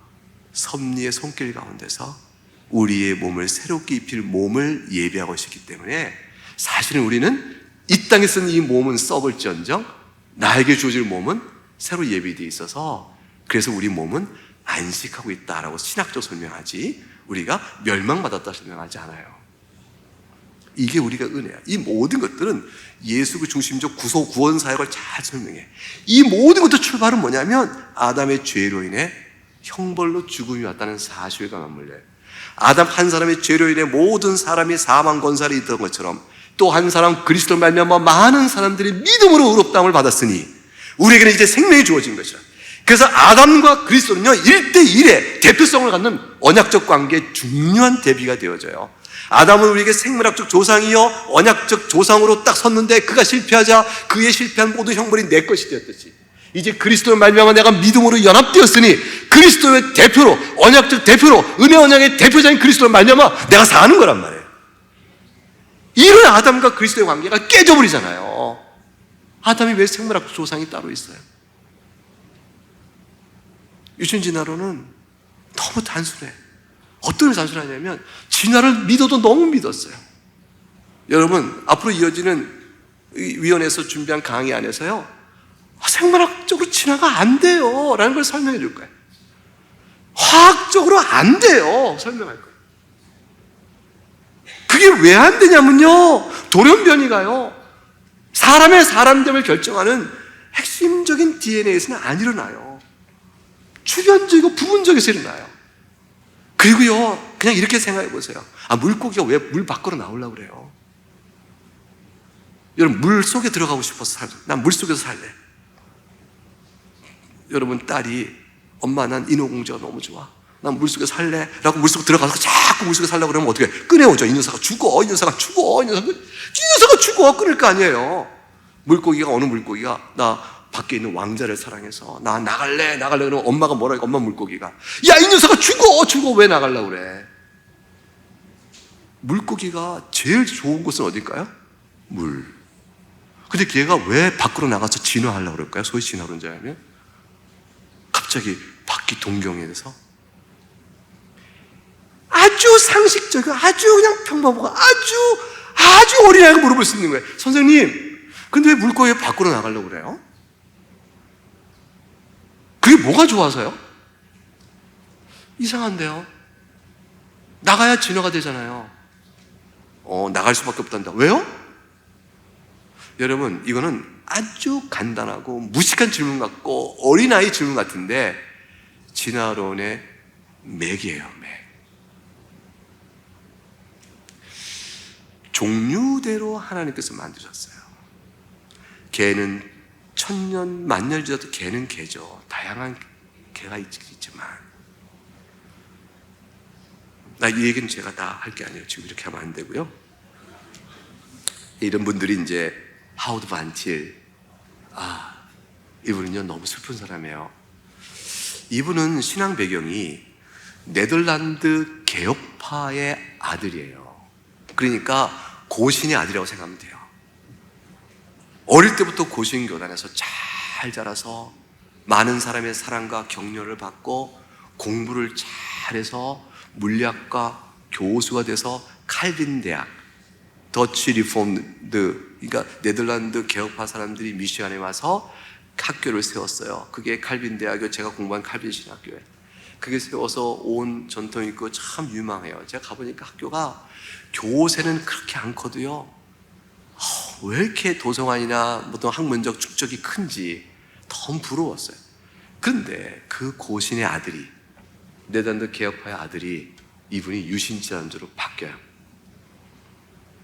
섭리의 손길 가운데서 우리의 몸을 새롭게 입힐 몸을 예비하고 있기 때문에, 사실은 우리는 이 땅에 쓰는 이 몸은 썩을지언정 나에게 주어질 몸은 새로 예비되어 있어서, 그래서 우리 몸은 안식하고 있다라고 신학적으로 설명하지 우리가 멸망받았다 설명하지 않아요. 이게 우리가 은혜야. 이 모든 것들은 예수 그 중심적 구원 사역을 잘 설명해. 이 모든 것들 출발은 뭐냐면 아담의 죄로 인해 형벌로 죽음이 왔다는 사실과 맞물려요. 아담 한 사람의 죄로 인해 모든 사람이 사망 권세를 있던 것처럼 또 한 사람 그리스도를 말미암아 많은 사람들이 믿음으로 의롭다함을 받았으니 우리에게는 이제 생명이 주어진 것이라. 그래서 아담과 그리스도는요 1대1의 대표성을 갖는 언약적 관계의 중요한 대비가 되어져요. 아담은 우리에게 생물학적 조상이요 언약적 조상으로 딱 섰는데 그가 실패하자 그의 실패한 모든 형벌이 내 것이 되었듯이, 이제 그리스도를 말미암아 내가 믿음으로 연합되었으니 그리스도의 대표로, 언약적 대표로, 은혜 언약의 대표자인 그리스도를 말미암아 내가 사는 거란 말이에요. 이런 아담과 그리스도의 관계가 깨져버리잖아요. 아담이 왜 생물학적 조상이 따로 있어요? 유전진화론은 너무 단순해. 어떤 단순하냐면 진화를 믿어도 너무 믿었어요. 여러분, 앞으로 이어지는 위원회에서 준비한 강의 안에서요, 생물학적으로 진화가 안 돼요 라는 걸 설명해 줄 거예요. 화학적으로 안 돼요 설명할 거예요. 그게 왜 안 되냐면요, 돌연변이가요, 사람의 사람됨을 결정하는 핵심적인 DNA에서는 안 일어나요. 출현적이고 부분적에서 일어나요. 그리고요, 그냥 이렇게 생각해 보세요. 물고기가 왜 물 밖으로 나오려고 그래요? 여러분, 물 속에 들어가고 싶어서 살래. 난 물 속에서 살래. 여러분, 딸이 엄마 난 인어공주가 너무 좋아, 난 물속에 살래 라고 물속에 들어가서 자꾸 물속에 살려고 그러면 어떻게 해? 꺼내오죠. 이 녀석아 죽어, 이 녀석아 죽어, 이 녀석아 죽어. 끊을 거 아니에요. 물고기가, 어느 물고기가 나 밖에 있는 왕자를 사랑해서 나 나갈래 그러면 엄마가 뭐라 해? 엄마 물고기가 야, 이 녀석아 죽어. 왜 나가려고 그래? 물고기가 제일 좋은 곳은 어딜까요? 물. 근데 걔가 왜 밖으로 나가서 진화하려고 그럴까요? 소위 진화론자면 갑자기 바퀴 동경에 대해서 아주 상식적이고 아주 그냥 평범하고 아주 어린아이가 물어볼 수 있는 거예요. 선생님, 근데 왜 물고기가 밖으로 나가려고 그래요? 그게 뭐가 좋아서요? 이상한데요. 나가야 진화가 되잖아요. 나갈 수밖에 없단다. 왜요? 여러분, 이거는 아주 간단하고 무식한 질문 같고 어린아이 질문 같은데 진화론의 맥이에요. 맥. 종류대로 하나님께서 만드셨어요. 개는 1000년, 만년을 지나도 개는 개죠. 다양한 개가 있지만, 이 얘기는 제가 다 할 게 아니에요. 지금 이렇게 하면 안 되고요. 이런 분들이 이제 하우드 반틸, 이분은요 너무 슬픈 사람이에요. 이분은 신앙 배경이 네덜란드 개혁파의 아들이에요. 그러니까 고신의 아들이라고 생각하면 돼요. 어릴 때부터 고신 교단에서 잘 자라서 많은 사람의 사랑과 격려를 받고 공부를 잘해서 물리학과 교수가 돼서 칼빈 대학, 더치 리폼드, 그러니까 네덜란드 개혁파 사람들이 미시간에 와서 학교를 세웠어요. 그게 칼빈 대학이요. 제가 공부한 칼빈 신학교예요. 그게 세워서 온 전통이 있고 참 유망해요. 제가 가보니까 학교가 교세는 그렇게 않거든요. 왜 이렇게 도서관이나 어떤 학문적 축적이 큰지 너무 부러웠어요. 그런데 그 고신의 아들이, 네덜란드 개혁파의 아들이, 이분이 유신지단자로 바뀌어요.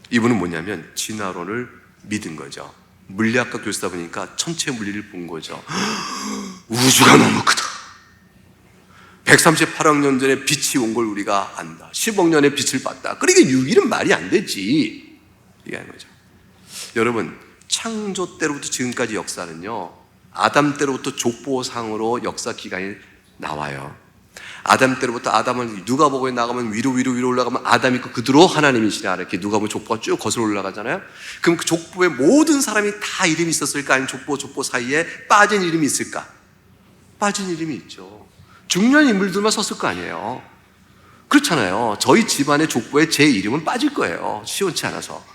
이분은 뭐냐면 진화론을 믿은 거죠. 물리학과 교수다 보니까 천체 물리를 본 거죠. 우주가 너무 크다. 138억 년 전에 빛이 온 걸 우리가 안다. 10억 년의 빛을 봤다. 그러니까 6일은 말이 안 되지. 이게 하는 거죠. 여러분, 창조 때로부터 지금까지 역사는요, 아담 때로부터 족보상으로 역사 기간이 나와요. 아담 때로부터, 아담을 누가복음에 나가면 위로 올라가면 아담이 있고 그대로 하나님이시라, 이렇게 누가복음 족보가 쭉 거슬러 올라가잖아요. 그럼 그 족보에 모든 사람이 다 이름이 있었을까? 아니면 족보 사이에 빠진 이름이 있을까? 빠진 이름이 있죠. 중요한 인물들만 썼을 거 아니에요. 그렇잖아요. 저희 집안의 족보에 제 이름은 빠질 거예요. 시원치 않아서.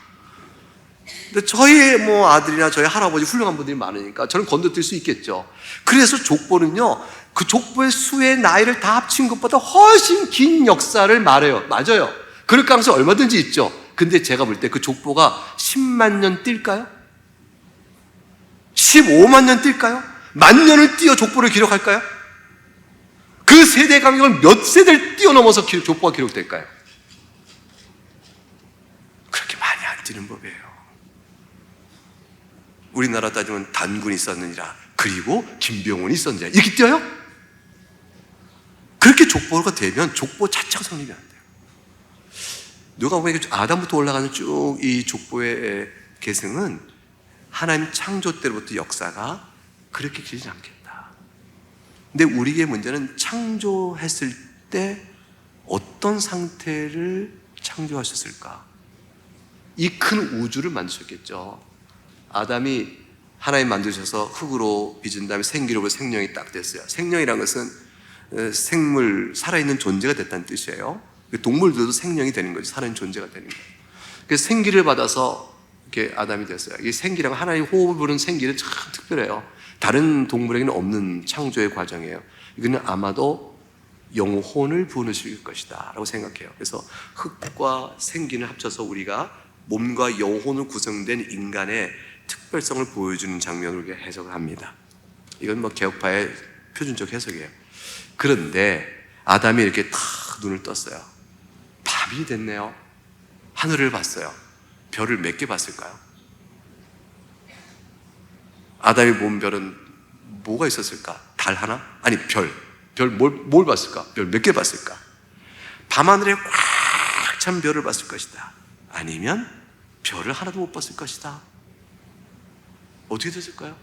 근데 저희 아들이나 저희 할아버지 훌륭한 분들이 많으니까 저는 건너뛸 수 있겠죠. 그래서 족보는요, 그 족보의 수의 나이를 다 합친 것보다 훨씬 긴 역사를 말해요. 맞아요. 그럴 가능성이 얼마든지 있죠. 근데 제가 볼 때 그 족보가 10만 년 뛸까요? 15만 년 뛸까요? 만 년을 뛰어 족보를 기록할까요? 그 세대 간격을 몇 세대를 뛰어넘어서 족보가 기록될까요? 그렇게 많이 안 뛰는 법이에요. 우리나라 따지면 단군이 있었느니라, 그리고 김병훈이 있었느니라, 이렇게 뛰어요? 그렇게 족보가 되면 족보 자체가 성립이 안 돼요. 누가 보면 아담부터 올라가는 쭉 이 족보의 계승은 하나님 창조 때로부터 역사가 그렇게 길지 않겠다. 근데 우리의 문제는 창조했을 때 어떤 상태를 창조하셨을까? 이 큰 우주를 만드셨겠죠. 아담이 하나님 만드셔서 흙으로 빚은 다음에 생기로 생명이 딱 됐어요. 생명이라는 것은 생물, 살아있는 존재가 됐다는 뜻이에요. 동물들도 생명이 되는 거죠. 사는 존재가 되는 거예요. 그래서 생기를 받아서 이렇게 아담이 됐어요. 이 생기랑 하나님 호흡을 부는 생기는 참 특별해요. 다른 동물에게는 없는 창조의 과정이에요. 이거는 아마도 영혼을 부어주실 것이다 라고 생각해요. 그래서 흙과 생기를 합쳐서 우리가 몸과 영혼으로 구성된 인간의 특별성을 보여주는 장면으로 해석을 합니다. 이건 뭐 개혁파의 표준적 해석이에요. 그런데 아담이 이렇게 탁 눈을 떴어요. 밤이 됐네요. 하늘을 봤어요. 별을 몇 개 봤을까요? 아담이 본 별은 뭐가 있었을까? 달 하나? 아니 별 뭘 봤을까? 별 몇 개 봤을까? 밤하늘에 꽉 찬 별을 봤을 것이다. 아니면 별을 하나도 못 봤을 것이다. 어떻게 됐을까요?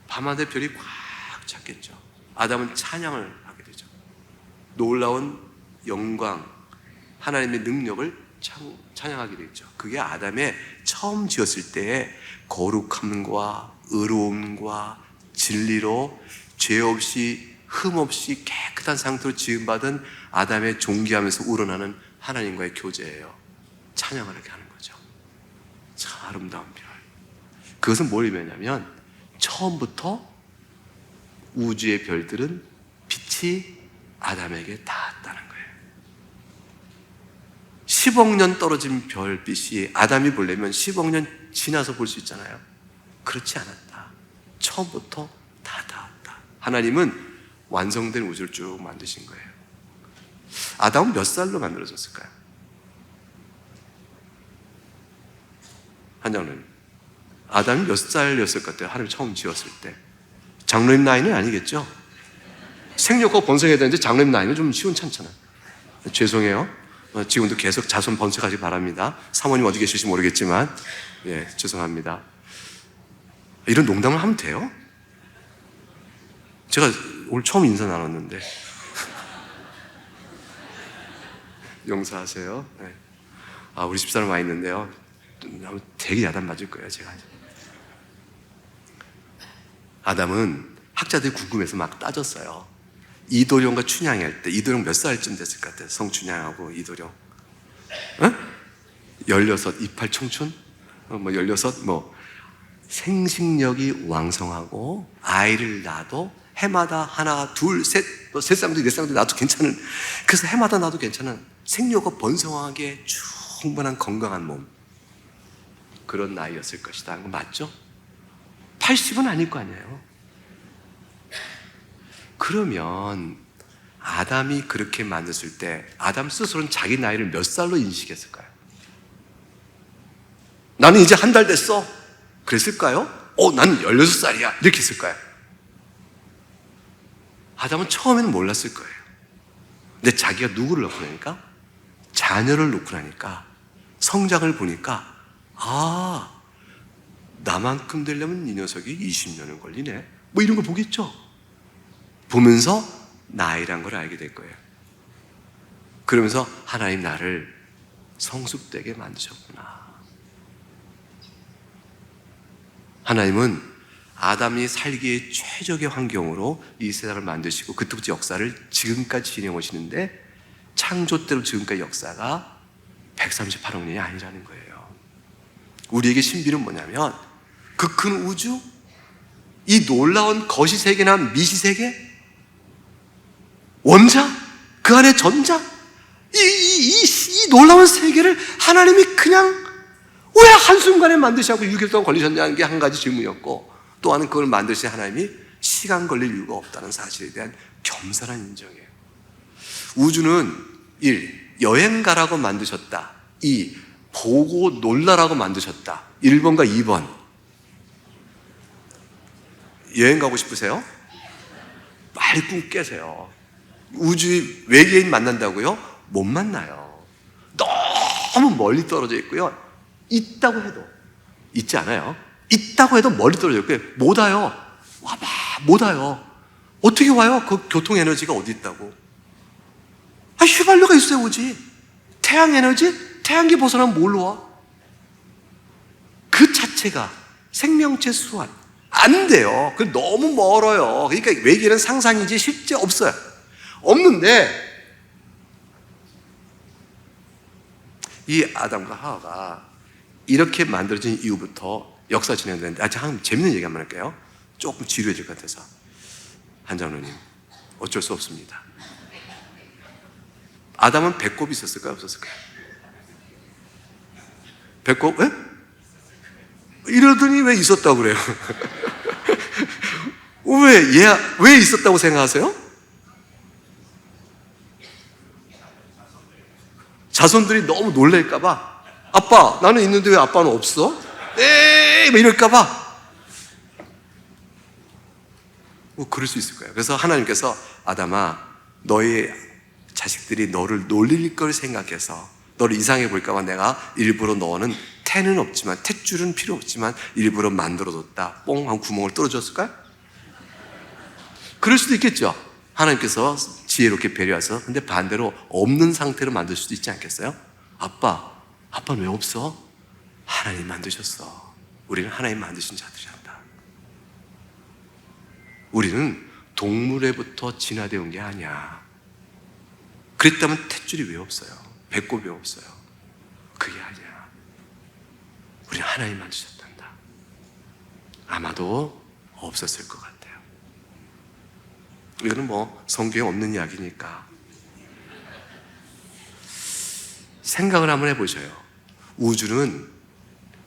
밤하늘에 별이 꽉 찼겠죠. 아담은 찬양을 하게 되죠. 놀라운 영광, 하나님의 능력을 찬양하게 되죠. 그게 아담의 처음 지었을 때의 거룩함과 의로움과 진리로 죄 없이 흠 없이 깨끗한 상태로 지음받은 아담의 존귀하면서 우러나는 하나님과의 교제예요. 찬양을 이렇게 하는 거죠. 참 아름다운 별. 그것은 뭘 의미하냐면 처음부터 우주의 별들은 빛이 아담에게 닿았다는 거예요. 10억 년 떨어진 별빛이 아담이 보려면 10억 년 지나서 볼 수 있잖아요. 그렇지 않았다. 처음부터 다 닿았다. 하나님은 완성된 우주를 쭉 만드신 거예요. 아담은 몇 살로 만들어졌을까요? 한장로님, 아담이 몇 살이었을 것 같아요? 하나님 처음 지었을 때. 장로님 나이는 아니겠죠? 생육과 번성해야 되는데 장로님 나이는 좀 시원찮잖아요. 죄송해요. 지금도 계속 자손 번성하기 바랍니다. 사모님 어디 계실지 모르겠지만, 예, 죄송합니다. 이런 농담을 하면 돼요? 제가 오늘 처음 인사 나눴는데. 용서하세요. 네. 우리 집사람 와 있는데요. 되게 야단 맞을 거예요, 제가. 아담은 학자들이 궁금해서 막 따졌어요. 이도령과 춘향할 때, 이도령 몇 살쯤 됐을 것 같아요? 성춘향하고 이도령. 16, 이팔 청춘? 16, 생식력이 왕성하고, 아이를 낳아도 해마다 하나, 둘, 셋, 세 쌍둥이, 네 쌍둥이 낳아도 괜찮은, 그래서 해마다 낳아도 괜찮은 생육과 번성하게 충분한 건강한 몸. 그런 나이였을 것이다. 그거 맞죠? 80은 아닐 거 아니에요. 그러면 아담이 그렇게 만들었을 때 아담 스스로는 자기 나이를 몇 살로 인식했을까요? 나는 이제 한 달 됐어. 그랬을까요? 나는 16살이야. 이렇게 했을까요? 아담은 처음에는 몰랐을 거예요. 근데 자기가 누구를 놓고 나니까? 자녀를 놓고 나니까 성장을 보니까 나만큼 되려면 이 녀석이 20년은 걸리네. 이런 거 보겠죠? 보면서 나이란 걸 알게 될 거예요. 그러면서 하나님 나를 성숙되게 만드셨구나. 하나님은 아담이 살기에 최적의 환경으로 이 세상을 만드시고 그때부터 역사를 지금까지 진행해 오시는데 창조 때로 지금까지 역사가 138억 년이 아니라는 거예요. 우리에게 신비는 뭐냐면 그 큰 우주, 이 놀라운 거시세계나 미시세계, 원자, 그 안에 전자, 이 놀라운 세계를 하나님이 그냥 왜 한순간에 만드시고 6일 동안 걸리셨냐는 게 한 가지 질문이었고, 또 하나는 그걸 만드신 하나님이 시간 걸릴 이유가 없다는 사실에 대한 겸손한 인정이에요. 우주는 1. 여행가라고 만드셨다. 2. 보고 놀라라고 만드셨다. 1번과 2번. 여행 가고 싶으세요? 빨리 꿈 깨세요. 우주 외계인 만난다고요? 못 만나요. 너무 멀리 떨어져 있고요. 있다고 해도, 있지 않아요. 있다고 해도 멀리 떨어져 있고요. 못 와요. 와봐, 못 와요. 어떻게 와요? 그 교통 에너지가 어디 있다고? 휘발유가 있어야 오지. 태양 에너지? 태양계 벗어나면 뭘로 와? 그 자체가 생명체 수완. 안 돼요. 그 너무 멀어요. 그러니까 외계는 상상이지 실제 없어요. 없는데 이 아담과 하와가 이렇게 만들어진 이후부터 역사 진행되는데, 참 재밌는 얘기 한번 할게요. 조금 지루해질 것 같아서. 한장로님, 어쩔 수 없습니다. 아담은 배꼽이 있었을까요? 없었을까요? 배꼽? 왜? 이러더니 왜 있었다고 그래요? 왜 있었다고 생각하세요? 자손들이 너무 놀랄까봐. 아빠, 나는 있는데 왜 아빠는 없어? 에이, 이럴까봐. 뭐 그럴 수 있을 거예요. 그래서 하나님께서 아담아, 너의 자식들이 너를 놀릴 걸 생각해서 너를 이상해 볼까봐 내가 일부러 너는 태는 없지만, 탯줄은 필요 없지만 일부러 만들어뒀다. 뽕 한 구멍을 뚫어줬을까요? 그럴 수도 있겠죠. 하나님께서 지혜롭게 배려해서. 근데 반대로 없는 상태로 만들 수도 있지 않겠어요? 아빠는 왜 없어? 하나님 만드셨어. 우리는 하나님 만드신 자들이란다. 우리는 동물에부터 진화되어 온 게 아니야. 그랬다면 탯줄이 왜 없어요? 배꼽이 왜 없어요? 그게 아니야. 우리는 하나님 만드셨단다. 아마도 없었을 것 같아요. 이거는 뭐 성경에 없는 이야기니까 생각을 한번 해보셔요. 우주는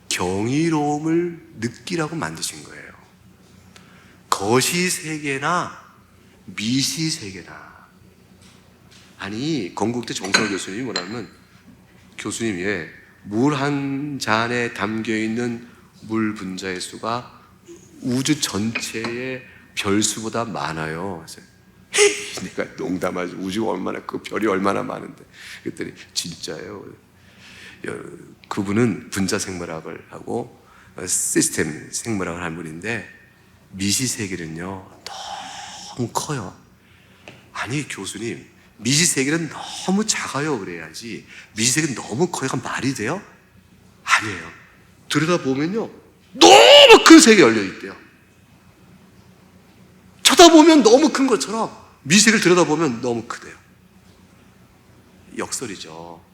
경이로움을 느끼라고 만드신 거예요. 거시 세계나 미시 세계나. 아니, 건국대 정성호 교수님이 뭐라면, 교수님이 물 한 잔에 담겨있는 물 분자의 수가 우주 전체의 별수보다 많아요. 내가 농담하지, 우주가 얼마나, 그 별이 얼마나 많은데. 그랬더니 진짜예요. 그분은 분자 생물학을 하고 시스템 생물학을 한 분인데, 미시세계는요 너무 커요. 아니 교수님, 미시세계는 너무 작아요 그래야지, 미시세계는 너무 커요가 말이 돼요? 아니에요. 들여다보면요 너무 큰 세계 열려있대요. 쳐다보면 너무 큰 것처럼 미세계를 들여다보면 너무 크대요. 역설이죠.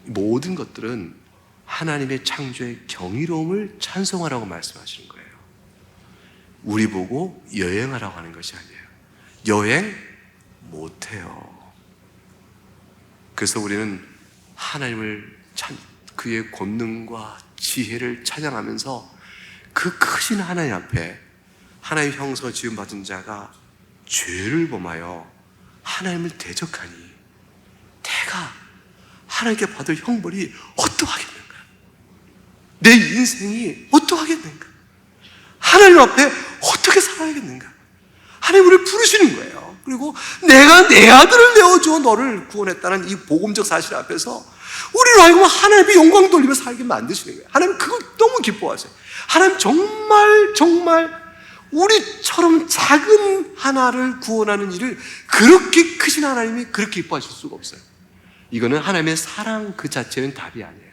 모든 것들은 하나님의 창조의 경이로움을 찬송하라고 말씀하시는 거예요. 우리 보고 여행하라고 하는 것이 아니에요. 여행 못해요. 그래서 우리는 하나님을 그의 권능과 지혜를 찬양하면서 그 크신 하나님 앞에, 하나님의 형상을 지음받은 자가 죄를 범하여 하나님을 대적하니 내가 하나님께 받을 형벌이 어떠하겠는가? 내 인생이 어떠하겠는가? 하나님 앞에 어떻게 살아야겠는가? 하나님 우리를 부르시는 거예요. 그리고 내가 내 아들을 내어주어 너를 구원했다는 이 복음적 사실 앞에서 우리로 하여금 하나님의 영광 돌리며 살게 만드시는 거예요. 하나님 그걸 너무 기뻐하세요. 하나님 정말 우리처럼 작은 하나를 구원하는 일을 그렇게 크신 하나님이 그렇게 기뻐하실 수가 없어요. 이거는 하나님의 사랑 그 자체는 답이 아니에요.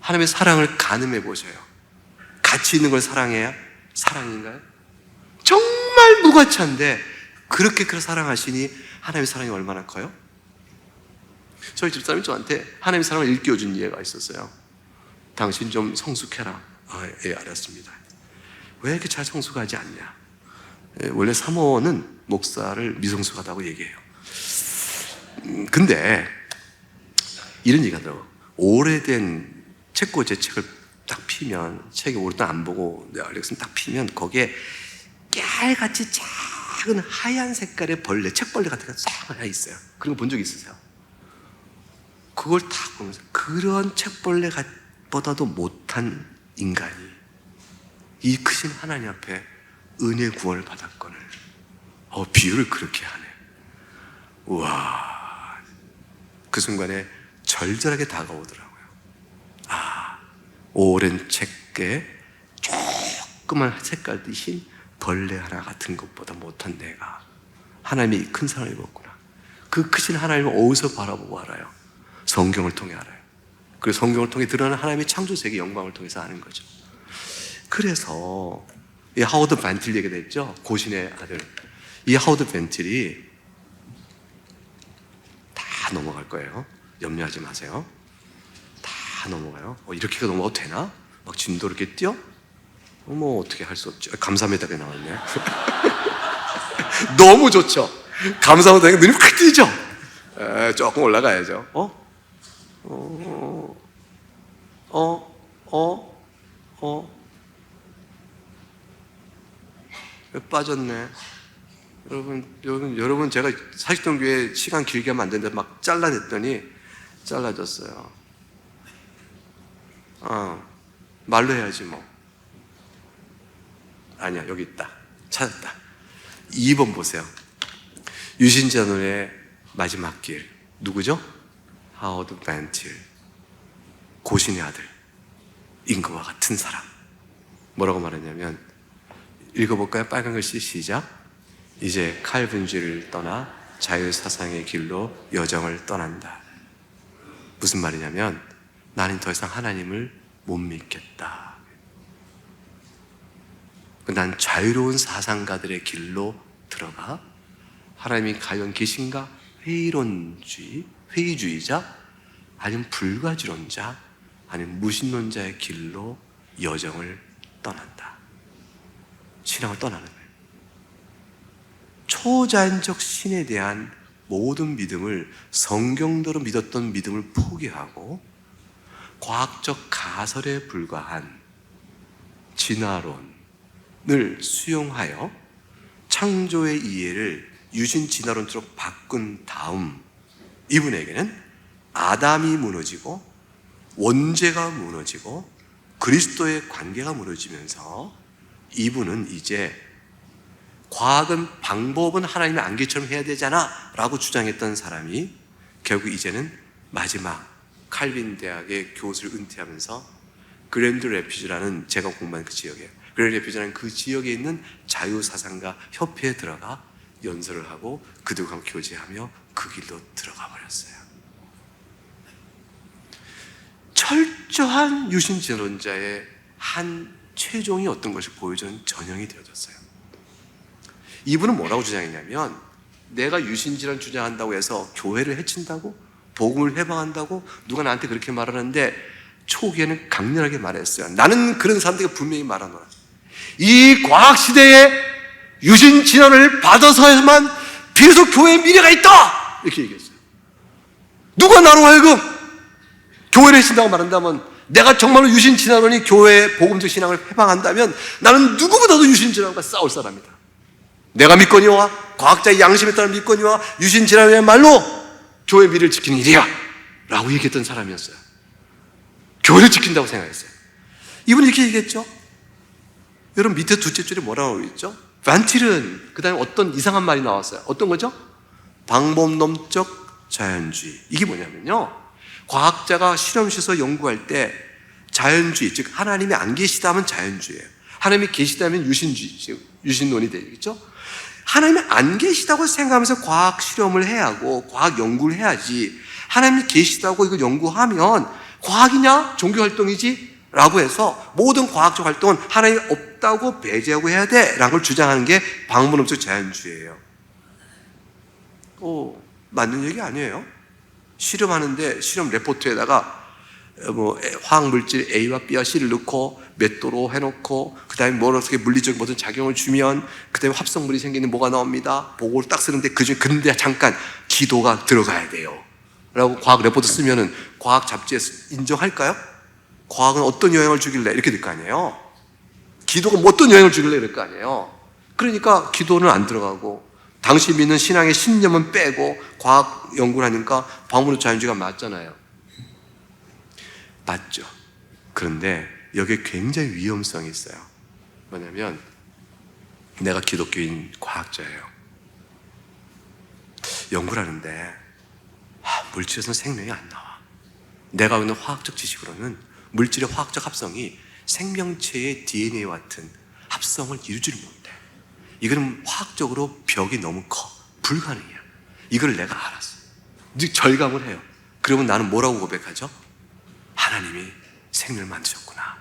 하나님의 사랑을 가늠해 보셔요. 가치 있는 걸 사랑해야 사랑인가요? 정말 무가치한데 그렇게 사랑하시니 하나님의 사랑이 얼마나 커요? 저희 집사람이 저한테 하나님의 사랑을 일깨워준 예가 있었어요. 당신 좀 성숙해라. 예, 알았습니다. 왜 이렇게 잘 성숙하지 않냐? 원래 사모는 목사를 미성숙하다고 얘기해요. 근데 이런 얘기가 하더라고요. 오래된 책꽂이에 책을 딱 피면, 책이 오랫동안 안 보고 내가 알렉슨 딱 피면 거기에 깨알같이 작은 하얀 색깔의 벌레, 책벌레 같은 게 싹 하나 있어요. 그런 거 본 적 있으세요? 그걸 딱 보면서 그런 책벌레보다도 못한 인간이 이 크신 하나님 앞에 은혜 구원을 받았거늘. 비유를 그렇게 하네. 우와. 그 순간에 절절하게 다가오더라고요. 오랜 책에 조그만 색깔 띠신 벌레 하나 같은 것보다 못한 내가 하나님이 큰 사랑을 입었구나. 그 크신 하나님을 어디서 바라보고 알아요? 성경을 통해 알아요. 그래서 성경을 통해 드러나는 하나님의 창조세계 영광을 통해서 아는 거죠. 그래서 이 하워드 벤틸 얘기가 됐죠. 고신의 아들. 이 하워드 벤틸이 다 넘어갈 거예요. 염려하지 마세요. 다 넘어가요. 이렇게가 넘어가도 되나? 막 진도 이렇게 뛰어? 뭐 어떻게 할 수 없죠. 감사합니다가 나왔네. 너무 좋죠. 감사합니다. 눈이 확 뜨죠. 조금 올라가야죠. 빠졌네. 여러분 제가 사직동교회 시간 길게 하면 안 되는데 막 잘라냈더니 잘라졌어요. 말로 해야지 뭐. 아니야, 여기 있다. 찾았다. 2번 보세요. 유신자 노래 마지막 길. 누구죠? 하워드 벤틸. 고신의 아들. 임금과 같은 사람. 뭐라고 말했냐면, 읽어볼까요? 빨간 글씨 시작. 이제 칼빈주의를 떠나 자유사상의 길로 여정을 떠난다. 무슨 말이냐면, 나는 더 이상 하나님을 못 믿겠다. 난 자유로운 사상가들의 길로 들어가 하나님이 과연 계신가? 회의주의자, 아니면 불가지론자, 아니면 무신론자의 길로 여정을 떠난다. 신앙을 떠나는 거예요. 초자연적 신에 대한 모든 믿음을, 성경대로 믿었던 믿음을 포기하고 과학적 가설에 불과한 진화론을 수용하여 창조의 이해를 유신 진화론으로 바꾼 다음, 이분에게는 아담이 무너지고 원죄가 무너지고 그리스도의 관계가 무너지면서 이분은 이제 방법은 하나님의 안개처럼 해야 되잖아 라고 주장했던 사람이 결국 이제는 마지막 칼빈 대학의 교수를 은퇴하면서 그랜드 레피즈라는, 제가 공부한 그 지역에, 그랜드 레피즈라는 그 지역에 있는 자유사상가 협회에 들어가 연설을 하고 그들과 교제하며 그 길로 들어가 버렸어요. 철저한 유신진론자의 한 최종이 어떤 것을 보여주는 전형이 되어졌어요. 이분은 뭐라고 주장했냐면, 내가 유신진론 주장한다고 해서 교회를 해친다고? 복음을 해방한다고? 누가 나한테 그렇게 말하는데 초기에는 강렬하게 말했어요. 나는 그런 사람들에게 분명히 말하노라. 이 과학시대에 유신진론을 받아서야만 비로소 교회에 미래가 있다! 이렇게 얘기했어요. 누가 나로 하여금 교회를 해친다고 말한다면, 내가 정말로 유신진화론이 교회의 복음적 신앙을 해방한다면 나는 누구보다도 유신진화론과 싸울 사람이다. 내가 믿거니와 과학자의 양심에 따라 믿거니와 유신진화론의 말로 교회의 미래를 지키는 일이야 라고 얘기했던 사람이었어요. 교회를 지킨다고 생각했어요. 이분이 이렇게 얘기했죠. 여러분 밑에 둘째 줄에 뭐라고 있죠? 반틸은 그 다음에 어떤 이상한 말이 나왔어요. 어떤 거죠? 방법론적 자연주의. 이게 뭐냐면요, 과학자가 실험실에서 연구할 때 자연주의, 즉 하나님이 안 계시다면 자연주의예요. 하나님이 계시다면 유신주의, 유신론이 되겠죠. 하나님이 안 계시다고 생각하면서 과학 실험을 해야 하고 과학 연구를 해야지, 하나님이 계시다고 이걸 연구하면 과학이냐? 종교활동이지? 라고 해서 모든 과학적 활동은 하나님이 없다고 배제하고 해야 돼 라는 걸 주장하는 게 방법론적 자연주의예요. 맞는 얘기 아니에요. 실험하는데 실험 레포트에다가 화학물질 A와 B와 C를 넣고 몇 도로 해놓고 그 다음에 어떻게 물리적 모든 작용을 주면 그 다음에 합성물이 생기는 뭐가 나옵니다. 보고를 딱 쓰는데 근데 잠깐 기도가 들어가야 돼요 라고 과학 레포트 쓰면은 과학 잡지에서 인정할까요? 과학은 어떤 영향을 주길래 이렇게 될 거 아니에요. 기도가 어떤 영향을 주길래 이럴 거 아니에요. 그러니까 기도는 안 들어가고 당시 믿는 신앙의 신념은 빼고 과학 연구를 하니까 방법론적 자연주의가 맞잖아요. 맞죠. 그런데 여기에 굉장히 위험성이 있어요. 뭐냐면 내가 기독교인 과학자예요. 연구를 하는데 물질에서는 생명이 안 나와. 내가 있는 화학적 지식으로는 물질의 화학적 합성이 생명체의 DNA와 같은 합성을 이루지를 못해. 이거는 화학적으로 벽이 너무 커. 불가능이야. 이걸 내가 알았어. 절감을 해요. 그러면 나는 뭐라고 고백하죠? 하나님이 생명을 만드셨구나.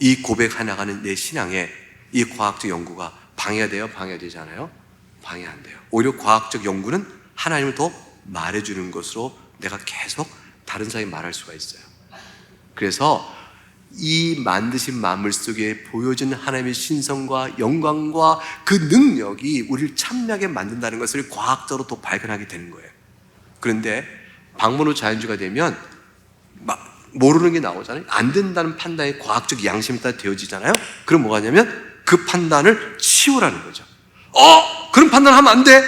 이 고백해 나가는 내 신앙에 이 과학적 연구가 방해가 돼요? 방해되지 않아요? 방해 안 돼요. 오히려 과학적 연구는 하나님을 더 말해주는 것으로 내가 계속 다른 사람이 말할 수가 있어요. 그래서 이 만드신 만물 속에 보여진 하나님의 신성과 영광과 그 능력이 우리를 참나게 만든다는 것을 과학적으로 또 발견하게 되는 거예요. 그런데 방문후 자연주의가 되면 막 모르는 게 나오잖아요. 안 된다는 판단이 과학적 양심에 따라 되어지잖아요. 그럼 뭐가 하냐면 그 판단을 치우라는 거죠. 그런 판단하면 안 돼.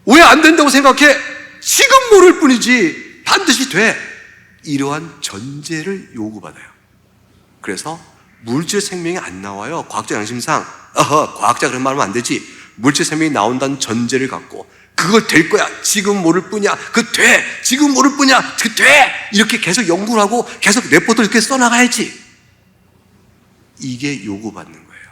왜 안 된다고 생각해? 지금 모를 뿐이지 반드시 돼. 이러한 전제를 요구받아요. 그래서 물질 생명이 안 나와요. 과학적 양심상 과학자 그런 말 하면 안 되지. 물질 생명이 나온다는 전제를 갖고 그거 될 거야. 지금 모를 뿐이야. 그 돼. 지금 모를 뿐이야. 그 돼. 이렇게 계속 연구를 하고 계속 레포트를 이렇게 써나가야지. 이게 요구받는 거예요.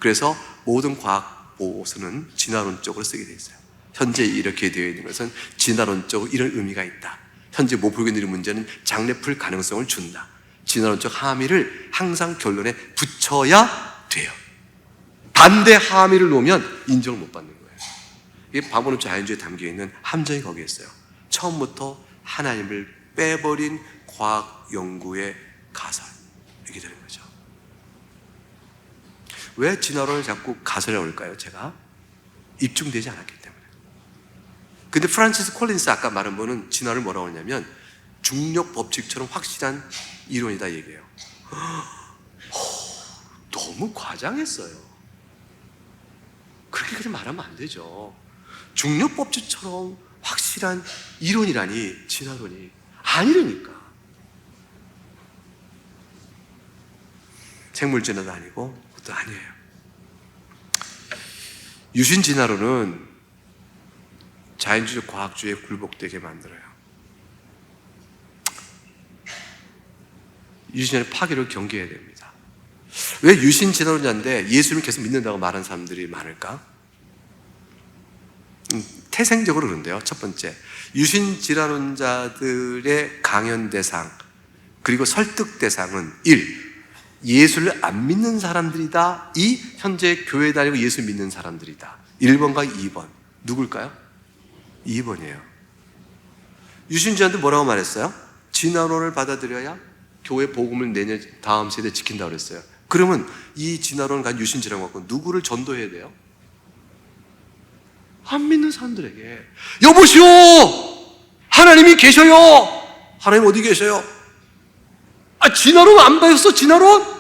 그래서 모든 과학 보고서는 진화론적으로 쓰게 돼 있어요. 현재 이렇게 되어 있는 것은 진화론적으로 이런 의미가 있다. 현재 못 풀고 있는 문제는 장래 풀 가능성을 준다. 진화론적 함의를 항상 결론에 붙여야 돼요. 반대 함의를 놓으면 인정을 못 받는 거예요. 이게 바보는 자연주의에 담겨있는 함정이 거기에 있어요. 처음부터 하나님을 빼버린 과학 연구의 가설. 이렇게 되는 거죠. 왜 진화론을 자꾸 가설이라고 할까요? 제가 입증되지 않았기 때문에. 근데 프란시스 콜린스 아까 말한 분은 진화를 뭐라고 하냐면 중력 법칙처럼 확실한 이론이다 얘기해요. 너무 과장했어요. 그렇게 그냥 말하면 안 되죠. 중력 법칙처럼 확실한 이론이라니 진화론이 아니라니까. 생물진화도 아니고 그것도 아니에요. 유신진화론은 자연주의 과학주의에 굴복되게 만들어요. 유신의 파괴를 경계해야 됩니다. 왜 유신진화론자인데 예수를 계속 믿는다고 말하는 사람들이 많을까? 태생적으로 그런데요. 첫 번째, 유신진화론자들의 강연 대상 그리고 설득 대상은 1. 예수를 안 믿는 사람들이다. 2. 현재 교회 다니고 예수 믿는 사람들이다. 1번과 2번 누굴까요? 2번이에요. 유신주한테 뭐라고 말했어요? 진화론을 받아들여야 교회 복음을 내년 다음 세대에 지킨다고 그랬어요. 그러면 이 진화론을 가진 유신주란 갖고 누구를 전도해야 돼요? 안 믿는 사람들에게 여보시오! 하나님이 계셔요! 하나님 어디 계셔요? 진화론 안 배웠어? 진화론?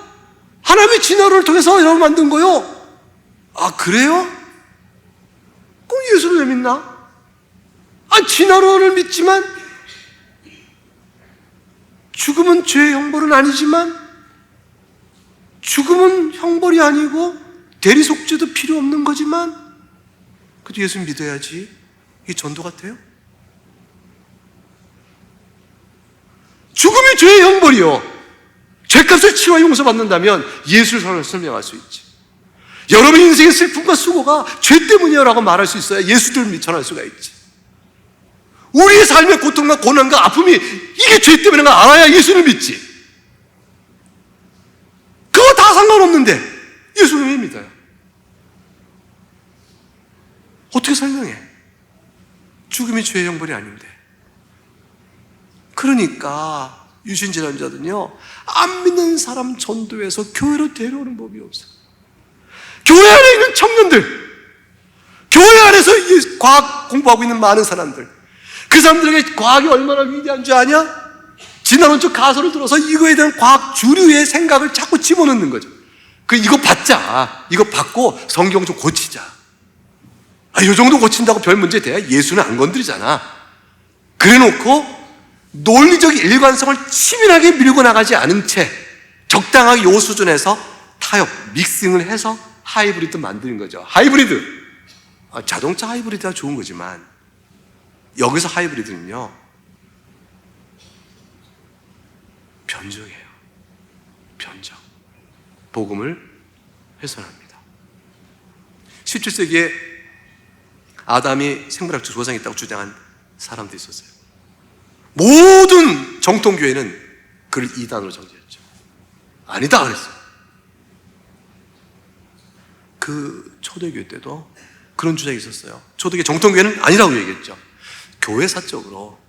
하나님이 진화론을 통해서 여러분 만든 거요? 그래요? 그럼 예수를 왜 믿나? 진화론을 믿지만 죽음은 죄의 형벌은 아니지만 죽음은 형벌이 아니고 대리속죄도 필요 없는 거지만 그래도 예수 믿어야지. 이게 전도 같아요? 죽음이 죄의 형벌이요. 죄값을 치러 용서받는다면 예수를 설명할 수 있지. 여러분 인생의 슬픔과 수고가 죄 때문이야 라고 말할 수 있어야 예수를 전할 수가 있지. 우리의 삶의 고통과 고난과 아픔이 이게 죄 때문인가 알아야 예수를 믿지. 그거 다 상관없는데 예수를 왜 믿어요? 어떻게 설명해? 죽음이 죄의 형벌이 아닌데. 그러니까 유신진화론자들은요 안 믿는 사람 전도해서 교회로 데려오는 법이 없어요. 교회 안에 있는 청년들, 교회 안에서 과학 공부하고 있는 많은 사람들, 그 사람들에게 과학이 얼마나 위대한 줄 아냐? 진화론적 가설을 들어서 이거에 대한 과학 주류의 생각을 자꾸 집어넣는 거죠. 이거 받자. 이거 받고 성경 좀 고치자. 이 정도 고친다고 별 문제 돼야 예수는 안 건드리잖아. 그래 놓고 논리적 일관성을 치밀하게 밀고 나가지 않은 채 적당하게 요 수준에서 타협, 믹싱을 해서 하이브리드 만드는 거죠. 하이브리드. 자동차 하이브리드가 좋은 거지만 여기서 하이브리드는요 변종이에요. 변종. 복음을 훼손합니다. 17세기에 아담이 생물학적 조상이 있다고 주장한 사람도 있었어요. 모든 정통교회는 그를 이단으로 정죄했죠. 아니다 그랬어요. 그 초대교회 때도 그런 주장이 있었어요. 초대교회 정통교회는 아니라고 얘기했죠. 교회사적으로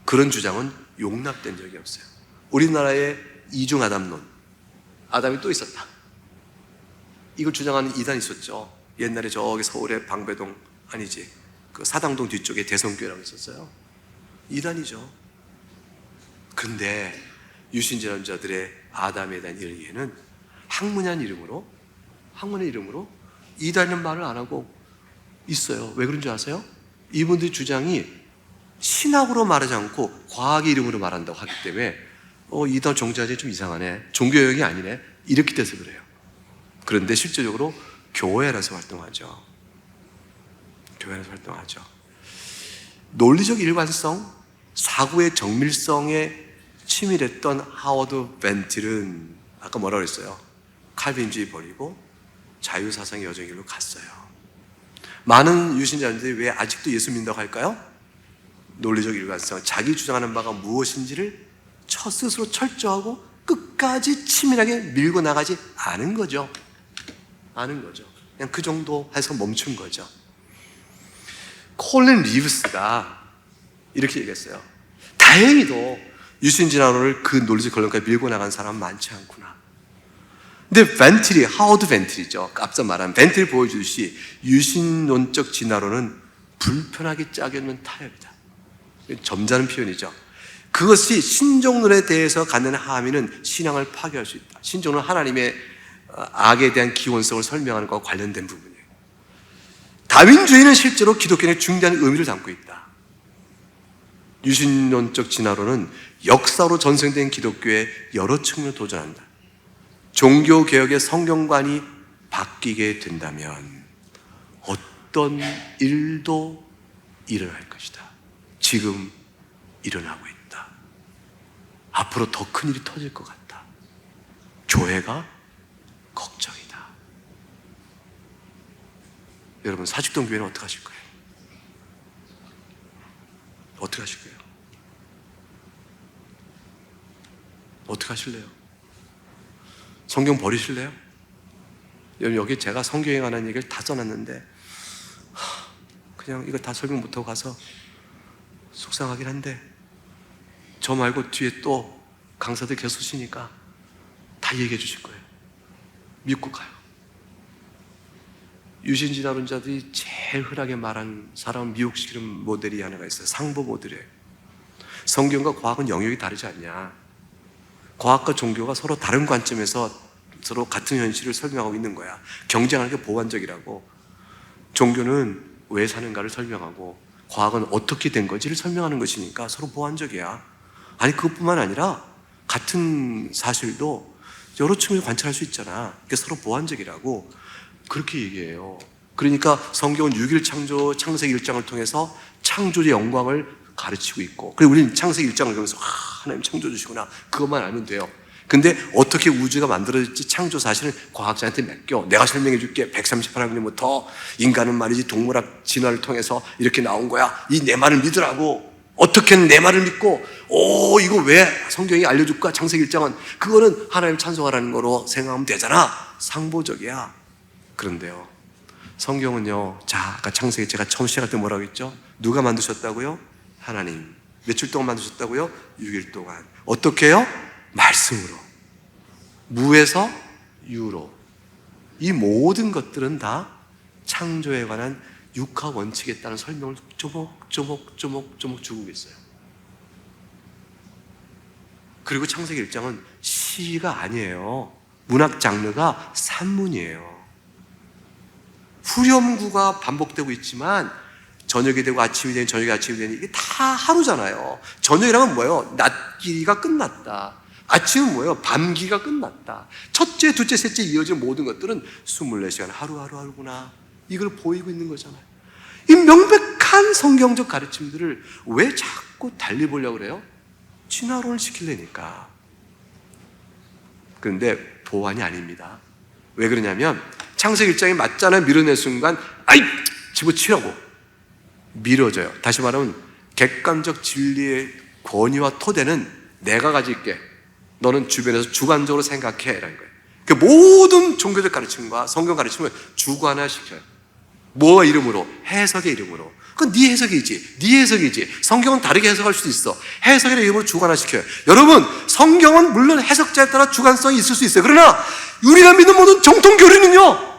그런 주장은 용납된 적이 없어요. 우리나라의 이중 아담론, 아담이 또 있었다, 이걸 주장하는 이단이 있었죠. 옛날에 저기 서울의 방배동, 아니지, 그 사당동 뒤쪽에 대성교회라고 있었어요. 이단이죠. 근데 유신제론자들의 아담에 대한 이야기에는 학문의 이름으로 이단이라는 말을 안 하고 있어요. 왜 그런 줄 아세요? 이분들의 주장이 신학으로 말하지 않고 과학의 이름으로 말한다고 하기 때문에 이단 종자들이 좀 이상하네, 종교 영역이 아니네, 이렇게 돼서 그래요. 그런데 실제적으로 교회라서 활동하죠. 논리적 일관성, 사고의 정밀성에 치밀했던 하워드 벤틸은 아까 뭐라고 그랬어요? 칼빈주의 버리고 자유사상의 여정의 길로 갔어요. 많은 유신자들이 왜 아직도 예수 믿는다고 할까요? 논리적 일관성, 자기 주장하는 바가 무엇인지를 스스로 철저하고 끝까지 치밀하게 밀고 나가지 않은 거죠. 그냥 그 정도 해서 멈춘 거죠. 콜린 리브스가 이렇게 얘기했어요. 다행히도 유신진화론을 그 논리적 결론까지 밀고 나간 사람은 많지 않구나. 근데 벤틸이, 하워드 벤틸이죠. 앞서 말한 벤틸이 보여주듯이 유신론적 진화론은 불편하게 짜겨놓은 타협이다. 점잖은 표현이죠. 그것이 신종론에 대해서 갖는 함의는 신앙을 파괴할 수 있다. 신종론은 하나님의 악에 대한 기원성을 설명하는 것과 관련된 부분이에요. 다윈주의는 실제로 기독교의 중대한 의미를 담고 있다. 유신론적 진화론은 역사로 전승된 기독교의 여러 측면을 도전한다. 종교개혁의 성경관이 바뀌게 된다면 어떤 일도 일어날 것이다. 지금 일어나고 있다. 앞으로 더 큰 일이 터질 것 같다. 교회가 걱정이다. 여러분, 사직동 교회는 어떻게 하실 거예요? 어떻게 하실 거예요? 어떻게 하실래요? 성경 버리실래요? 여러분, 여기 제가 성경에 관한 얘기를 다 써놨는데 그냥 이거 다 설명 못하고 가서 속상하긴 한데, 저 말고 뒤에 또 강사들 계속 오시니까 다 얘기해 주실 거예요. 믿고 가요. 유신진화론자들이 제일 흔하게 말한 사람을 미혹시키는 모델이 하나가 있어요. 상보 모델이에요. 성경과 과학은 영역이 다르지 않냐. 과학과 종교가 서로 다른 관점에서 서로 같은 현실을 설명하고 있는 거야. 경쟁하는 게 보완적이라고. 종교는 왜 사는가를 설명하고 과학은 어떻게 된 건지를 설명하는 것이니까 서로 보완적이야. 아니, 그것뿐만 아니라 같은 사실도 여러 측면에서 관찰할 수 있잖아. 그게 서로 보완적이라고 그렇게 얘기해요. 그러니까 성경은 6일 창조, 창세기 1장을 통해서 창조의 영광을 가르치고 있고, 그리고 우리는 창세기 1장을 보면서 하나님 창조주시구나, 그것만 알면 돼요. 근데 어떻게 우주가 만들어질지 창조 사실은 과학자한테 맡겨. 내가 설명해 줄게. 138억 년부터 인간은 말이지 동물학 진화를 통해서 이렇게 나온 거야. 이 내 말을 믿으라고. 어떻게든 내 말을 믿고, 이거 왜 성경이 알려줄까? 창세기 1장은 그거는 하나님 찬송하라는 거로 생각하면 되잖아. 상보적이야. 그런데요, 성경은요, 자, 아까 창세기 제가 처음 시작할 때 뭐라고 했죠? 누가 만드셨다고요? 하나님. 며칠 동안 만드셨다고요? 6일 동안. 어떻게 해요? 말씀으로. 무에서 유로. 이 모든 것들은 다 창조에 관한 육하 원칙에 따른 설명을 조목조목 주고 있어요. 그리고 창세기 1장은 시가 아니에요. 문학 장르가 산문이에요. 후렴구가 반복되고 있지만 저녁이 되고 아침이 되니 저녁이 아침이 되니 이게 다 하루잖아요. 저녁이라면 뭐예요? 낮기가 끝났다. 아침은 뭐예요? 밤기가 끝났다. 첫째, 둘째, 셋째 이어진 모든 것들은 24시간 하루구나. 이걸 보이고 있는 거잖아요. 이 명백한 성경적 가르침들을 왜 자꾸 달리 보려고 그래요? 진화론을 시키려니까. 그런데 보완이 아닙니다. 왜 그러냐면 창세기 1장에 맞잖아요. 밀어낸 순간 아이! 집어치라고 밀어져요. 다시 말하면 객관적 진리의 권위와 토대는 내가 가질게. 너는 주변에서 주관적으로 생각해. 라는 거예요. 그 모든 종교적 가르침과 성경 가르침을 주관화시켜요. 뭐의 이름으로? 해석의 이름으로. 그건 네 해석이지. 네 해석이지. 성경은 다르게 해석할 수도 있어. 해석이라는 이름으로 주관화시켜요. 여러분, 성경은 물론 해석자에 따라 주관성이 있을 수 있어요. 그러나 우리가 믿는 모든 정통교리는요,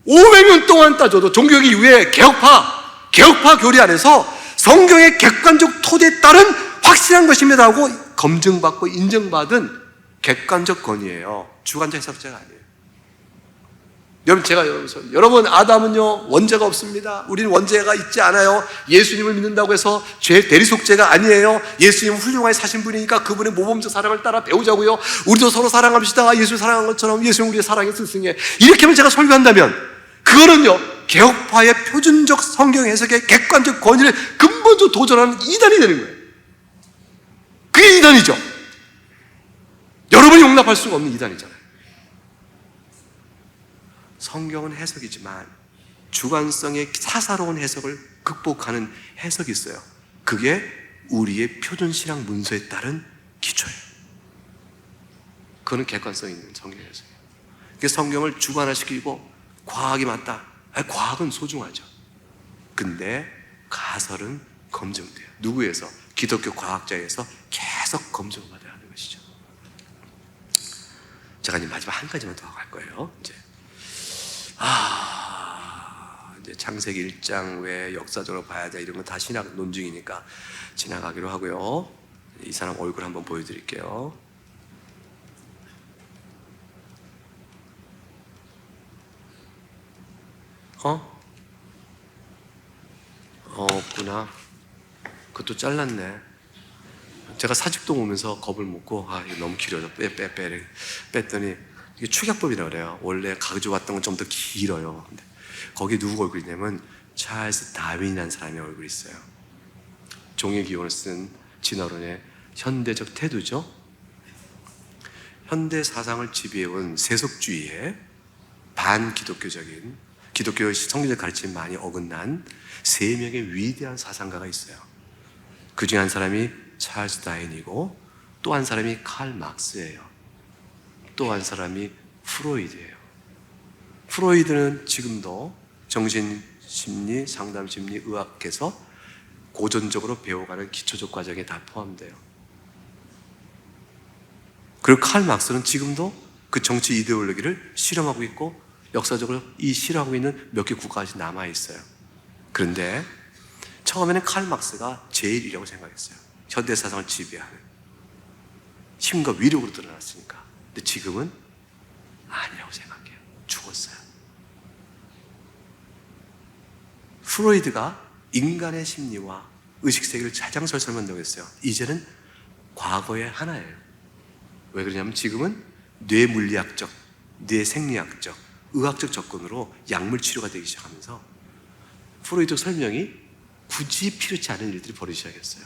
500년 동안 따져도 종교개혁 이후에 개혁파 교리 안에서 성경의 객관적 토대에 따른 확실한 것입니다 하고 검증받고 인정받은 객관적 권위예요. 주관적 해석자가 아니에요. 여러분, 아담은요 원죄가 없습니다. 우리는 원죄가 있지 않아요. 예수님을 믿는다고 해서 죄 대리속죄가 아니에요. 예수님은 훌륭하게 사신 분이니까 그분의 모범적 사랑을 따라 배우자고요. 우리도 서로 사랑합시다. 예수를 사랑한 것처럼 예수는 우리의 사랑의 스승이에요. 이렇게만 제가 설교한다면 그거는요 개혁파의 표준적 성경 해석의 객관적 권위를 근본적으로 도전하는 이단이 되는 거예요. 그게 이단이죠. 여러분이 용납할 수가 없는 이단이잖아요. 성경은 해석이지만 주관성의 사사로운 해석을 극복하는 해석이 있어요. 그게 우리의 표준신앙 문서에 따른 기초예요. 그거는 객관성 있는 성경 해석이에요. 그래서 성경을 주관화시키고 과학이 맞다. 과학은 소중하죠. 근데 가설은 검증돼요. 누구에서? 기독교 과학자에서 계속 검증받아야 하는 것이죠. 제가 이제 마지막 한 가지만 더 갈 거예요. 이제 창세기 1장 왜 역사적으로 봐야 돼 이런 건 다 신학 논증이니까 지나가기로 하고요. 이 사람 얼굴 한번 보여드릴게요. 없구나. 그것도 잘랐네. 제가 사직동 오면서 겁을 먹고 이거 너무 길어요. 뺐더니 이게 축약법이라고 그래요. 원래 가져왔던 건 좀 더 길어요. 근데 거기 누구 얼굴이냐면 찰스 다윈이라는 사람의 얼굴이 있어요. 종의 기원을 쓴 진화론의 현대적 태도죠. 현대 사상을 지배해온 세속주의의 반기독교적인 기독교 성경적 가르침이 많이 어긋난 3명의 위대한 사상가가 있어요. 그 중에 한 사람이 찰스 다윈이고 또 한 사람이 칼 막스예요. 또 한 사람이 프로이드예요. 프로이드는 지금도 정신심리, 상담심리, 의학에서 고전적으로 배워가는 기초적 과정에 다 포함돼요. 그리고 칼 막스는 지금도 그 정치 이데올로기를 실험하고 있고 역사적으로 이 실험하고 있는 몇 개 국가가 남아있어요. 그런데 처음에는 칼 막스가 제일이라고 생각했어요. 현대사상을 지배하는 힘과 위력으로 드러났으니까. 근데 지금은 아니라고 생각해요. 죽었어요. 프로이드가 인간의 심리와 의식세계를 가장 설명한다고 했어요. 이제는 과거의 하나예요. 왜 그러냐면 지금은 뇌물리학적, 뇌생리학적, 의학적 접근으로 약물 치료가 되기 시작하면서 프로이드 설명이 굳이 필요치 않은 일들이 벌어지기 시작했어요.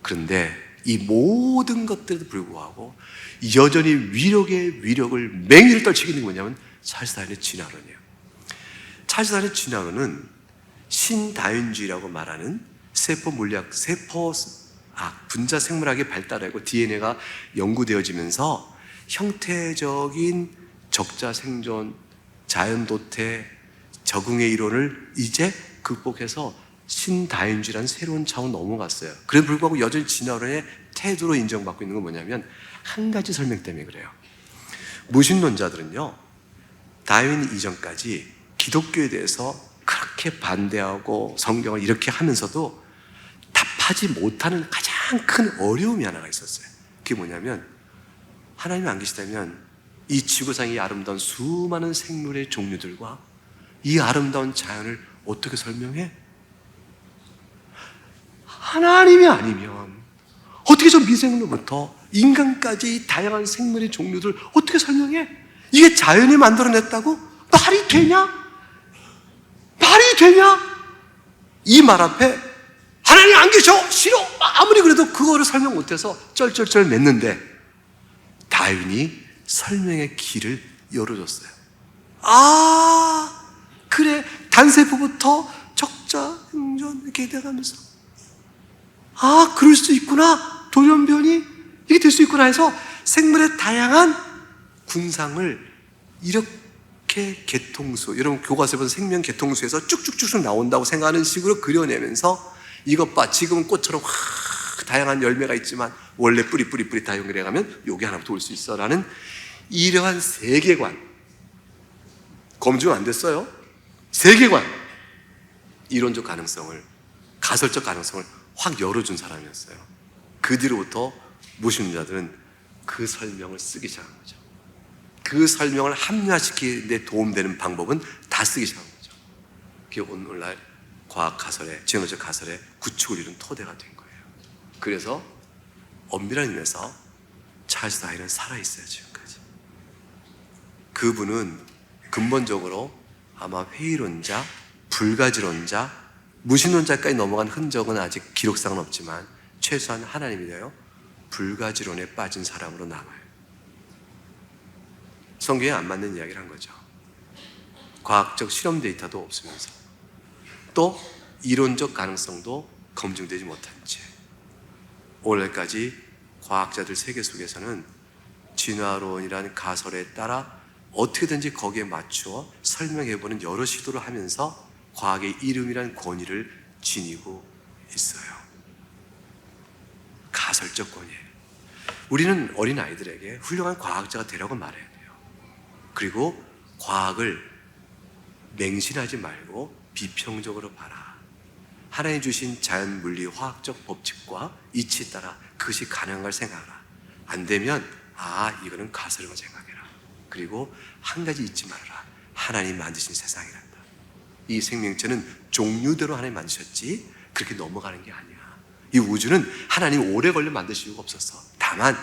그런데 이 모든 것들에도 불구하고 여전히 위력의 위력을 맹위를 떨치고 있는 게 뭐냐면 찰스 다윈의 진화론이에요. 찰스 다윈의 진화론은 신다윈주의라고 말하는 세포 물리학, 분자 생물학이 발달하고 DNA가 연구되어지면서 형태적인 적자 생존, 자연도태, 적응의 이론을 이제 극복해서 신다윈주의라는 새로운 차원 넘어갔어요. 그래도 불구하고 여전히 진화론의 태도로 인정받고 있는 건 뭐냐면 한 가지 설명 때문에 그래요. 무신론자들은요, 다윈 이전까지 기독교에 대해서 그렇게 반대하고 성경을 이렇게 하면서도 답하지 못하는 가장 큰 어려움이 하나가 있었어요. 그게 뭐냐면 하나님이 안 계시다면 이 지구상의 아름다운 수많은 생물의 종류들과 이 아름다운 자연을 어떻게 설명해? 하나님이 아니면 어떻게 저 미생물로부터 인간까지 이 다양한 생물의 종류들 어떻게 설명해? 이게 자연이 만들어냈다고? 말이 되냐? 말이 되냐? 이 말 앞에 하나님 안 계셔! 싫어! 아무리 그래도 그거를 설명 못해서 쩔쩔쩔 맺는데 다윈이 설명의 길을 열어줬어요. 그래, 단세포부터 적자, 생존 이렇게 돼가면서 그럴 수 있구나, 돌연변이 이게 될 수 있구나 해서 생물의 다양한 군상을 이렇게 이렇게 개통수, 여러분 교과서에 보면 생명 개통수에서 쭉쭉쭉 나온다고 생각하는 식으로 그려내면서 이것 봐, 지금은 꽃처럼 확 다양한 열매가 있지만 원래 뿌리 다 연결해가면 여기 하나부터 올 수 있어 라는 이러한 세계관, 검증 안 됐어요. 세계관, 이론적 가능성을, 가설적 가능성을 확 열어준 사람이었어요. 그 뒤로부터 무신론자들은 그 설명을 쓰기 시작한 거죠. 그 설명을 합리화시키는 데 도움되는 방법은 다 쓰기 시작한 거죠. 그게 오늘날 과학 가설의, 지형적 가설의 구축을 이룬 토대가 된 거예요. 그래서 엄밀한 의미에서 찰스 다윈은 살아있어요, 지금까지. 그분은 근본적으로 아마 회의론자, 불가지론자, 무신론자까지 넘어간 흔적은 아직 기록상은 없지만 최소한 하나님이 되어 불가지론에 빠진 사람으로 남아요. 성경에 안 맞는 이야기를 한 거죠. 과학적 실험 데이터도 없으면서 또 이론적 가능성도 검증되지 못한 채 오늘까지 과학자들 세계 속에서는 진화론이라는 가설에 따라 어떻게든지 거기에 맞추어 설명해보는 여러 시도를 하면서 과학의 이름이란 권위를 지니고 있어요. 가설적 권위예요. 우리는 어린아이들에게 훌륭한 과학자가 되라고 말해야 돼요. 그리고 과학을 맹신하지 말고 비평적으로 봐라. 하나님 주신 자연 물리 화학적 법칙과 이치에 따라 그것이 가능한 걸 생각하라. 안 되면 이거는 가설이라고 생각해라. 그리고 한 가지 잊지 말아라. 하나님 만드신 세상이란다. 이 생명체는 종류대로 하나님 만드셨지 그렇게 넘어가는 게 아니야. 이 우주는 하나님 오래 걸려 만드실 이유가 없었어. 다만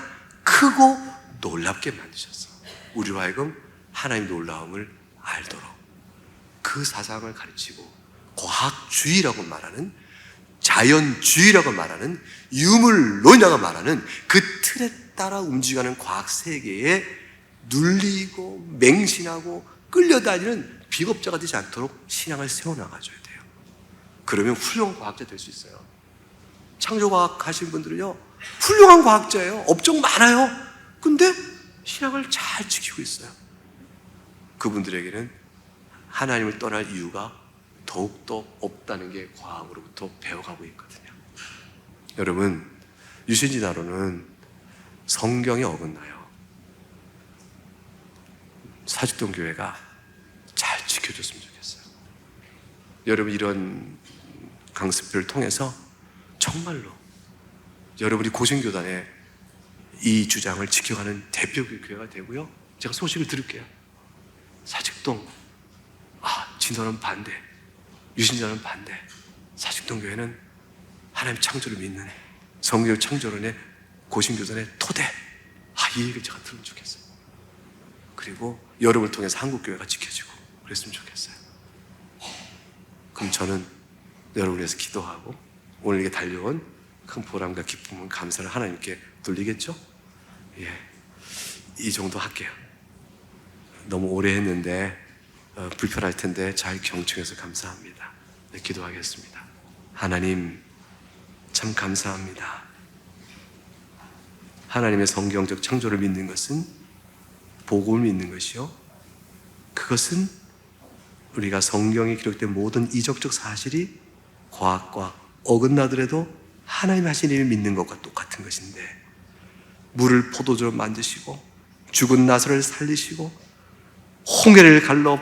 크고 놀랍게 만드셨어. 우리로 하여금 하나님 놀라움을 알도록 그 사상을 가르치고 과학주의라고 말하는, 자연주의라고 말하는, 유물론이라고 말하는 그 틀에 따라 움직이는 과학 세계에 눌리고 맹신하고 끌려다니는 비겁자가 되지 않도록 신앙을 세워나가줘야 돼요. 그러면 훌륭한 과학자 될 수 있어요. 창조과학 하신 분들은요 훌륭한 과학자예요. 업종 많아요. 근데 신앙을 잘 지키고 있어요. 그분들에게는 하나님을 떠날 이유가 더욱더 없다는 게 과학으로부터 배워가고 있거든요. 여러분, 유신진화론은 성경에 어긋나요. 사직동 교회가 잘 지켜줬으면 좋겠어요. 여러분, 이런 강습회를 통해서 정말로 여러분이 고생교단의 이 주장을 지켜가는 대표 교회가 되고요. 제가 소식을 들을게요. 사직동, 진도는 반대, 유신자는 반대. 사직동 교회는 하나님 창조를 믿는 성경 창조론의 고신교단의 토대. 이 얘기를 제가 들으면 좋겠어요. 그리고 여러분을 통해서 한국교회가 지켜지고 그랬으면 좋겠어요. 그럼 저는 여러분을 위해서 기도하고 오늘 이게 달려온 큰 보람과 기쁨은 감사를 하나님께 돌리겠죠? 이 정도 할게요. 너무 오래 했는데 불편할 텐데 잘 경청해서 감사합니다. 기도하겠습니다. 하나님, 참 감사합니다. 하나님의 성경적 창조를 믿는 것은 복음을 믿는 것이요, 그것은 우리가 성경에 기록된 모든 이적적 사실이 과학과 어긋나더라도 하나님 하신 일을 믿는 것과 똑같은 것인데, 물을 포도주로 만드시고 죽은 나사를 살리시고 홍해를 갈라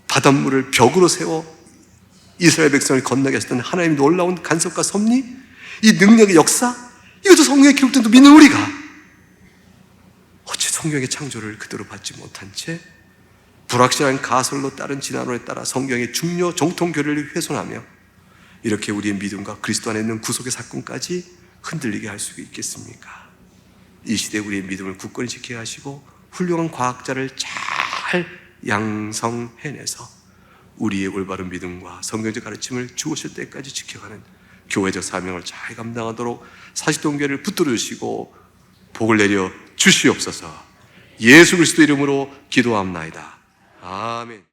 바닷물을 벽으로 세워 이스라엘 백성을 건너게 하셨던 하나님의 놀라운 간섭과 섭리, 이 능력의 역사, 이것도 성경에 기록된 도 믿는 우리가 어찌 성경의 창조를 그대로 받지 못한 채 불확실한 가설로 따른 진화론에 따라 성경의 중요 정통 교리를 훼손하며 이렇게 우리의 믿음과 그리스도 안에 있는 구속의 사건까지 흔들리게 할 수 있겠습니까? 이 시대에 우리의 믿음을 굳건히 지키게 하시고 훌륭한 과학자를 잘 양성해내서 우리의 올바른 믿음과 성경적 가르침을 주오실 때까지 지켜가는 교회적 사명을 잘 감당하도록 사직동교회를 붙들어 주시고 복을 내려 주시옵소서. 예수 그리스도 이름으로 기도합나이다. 아멘.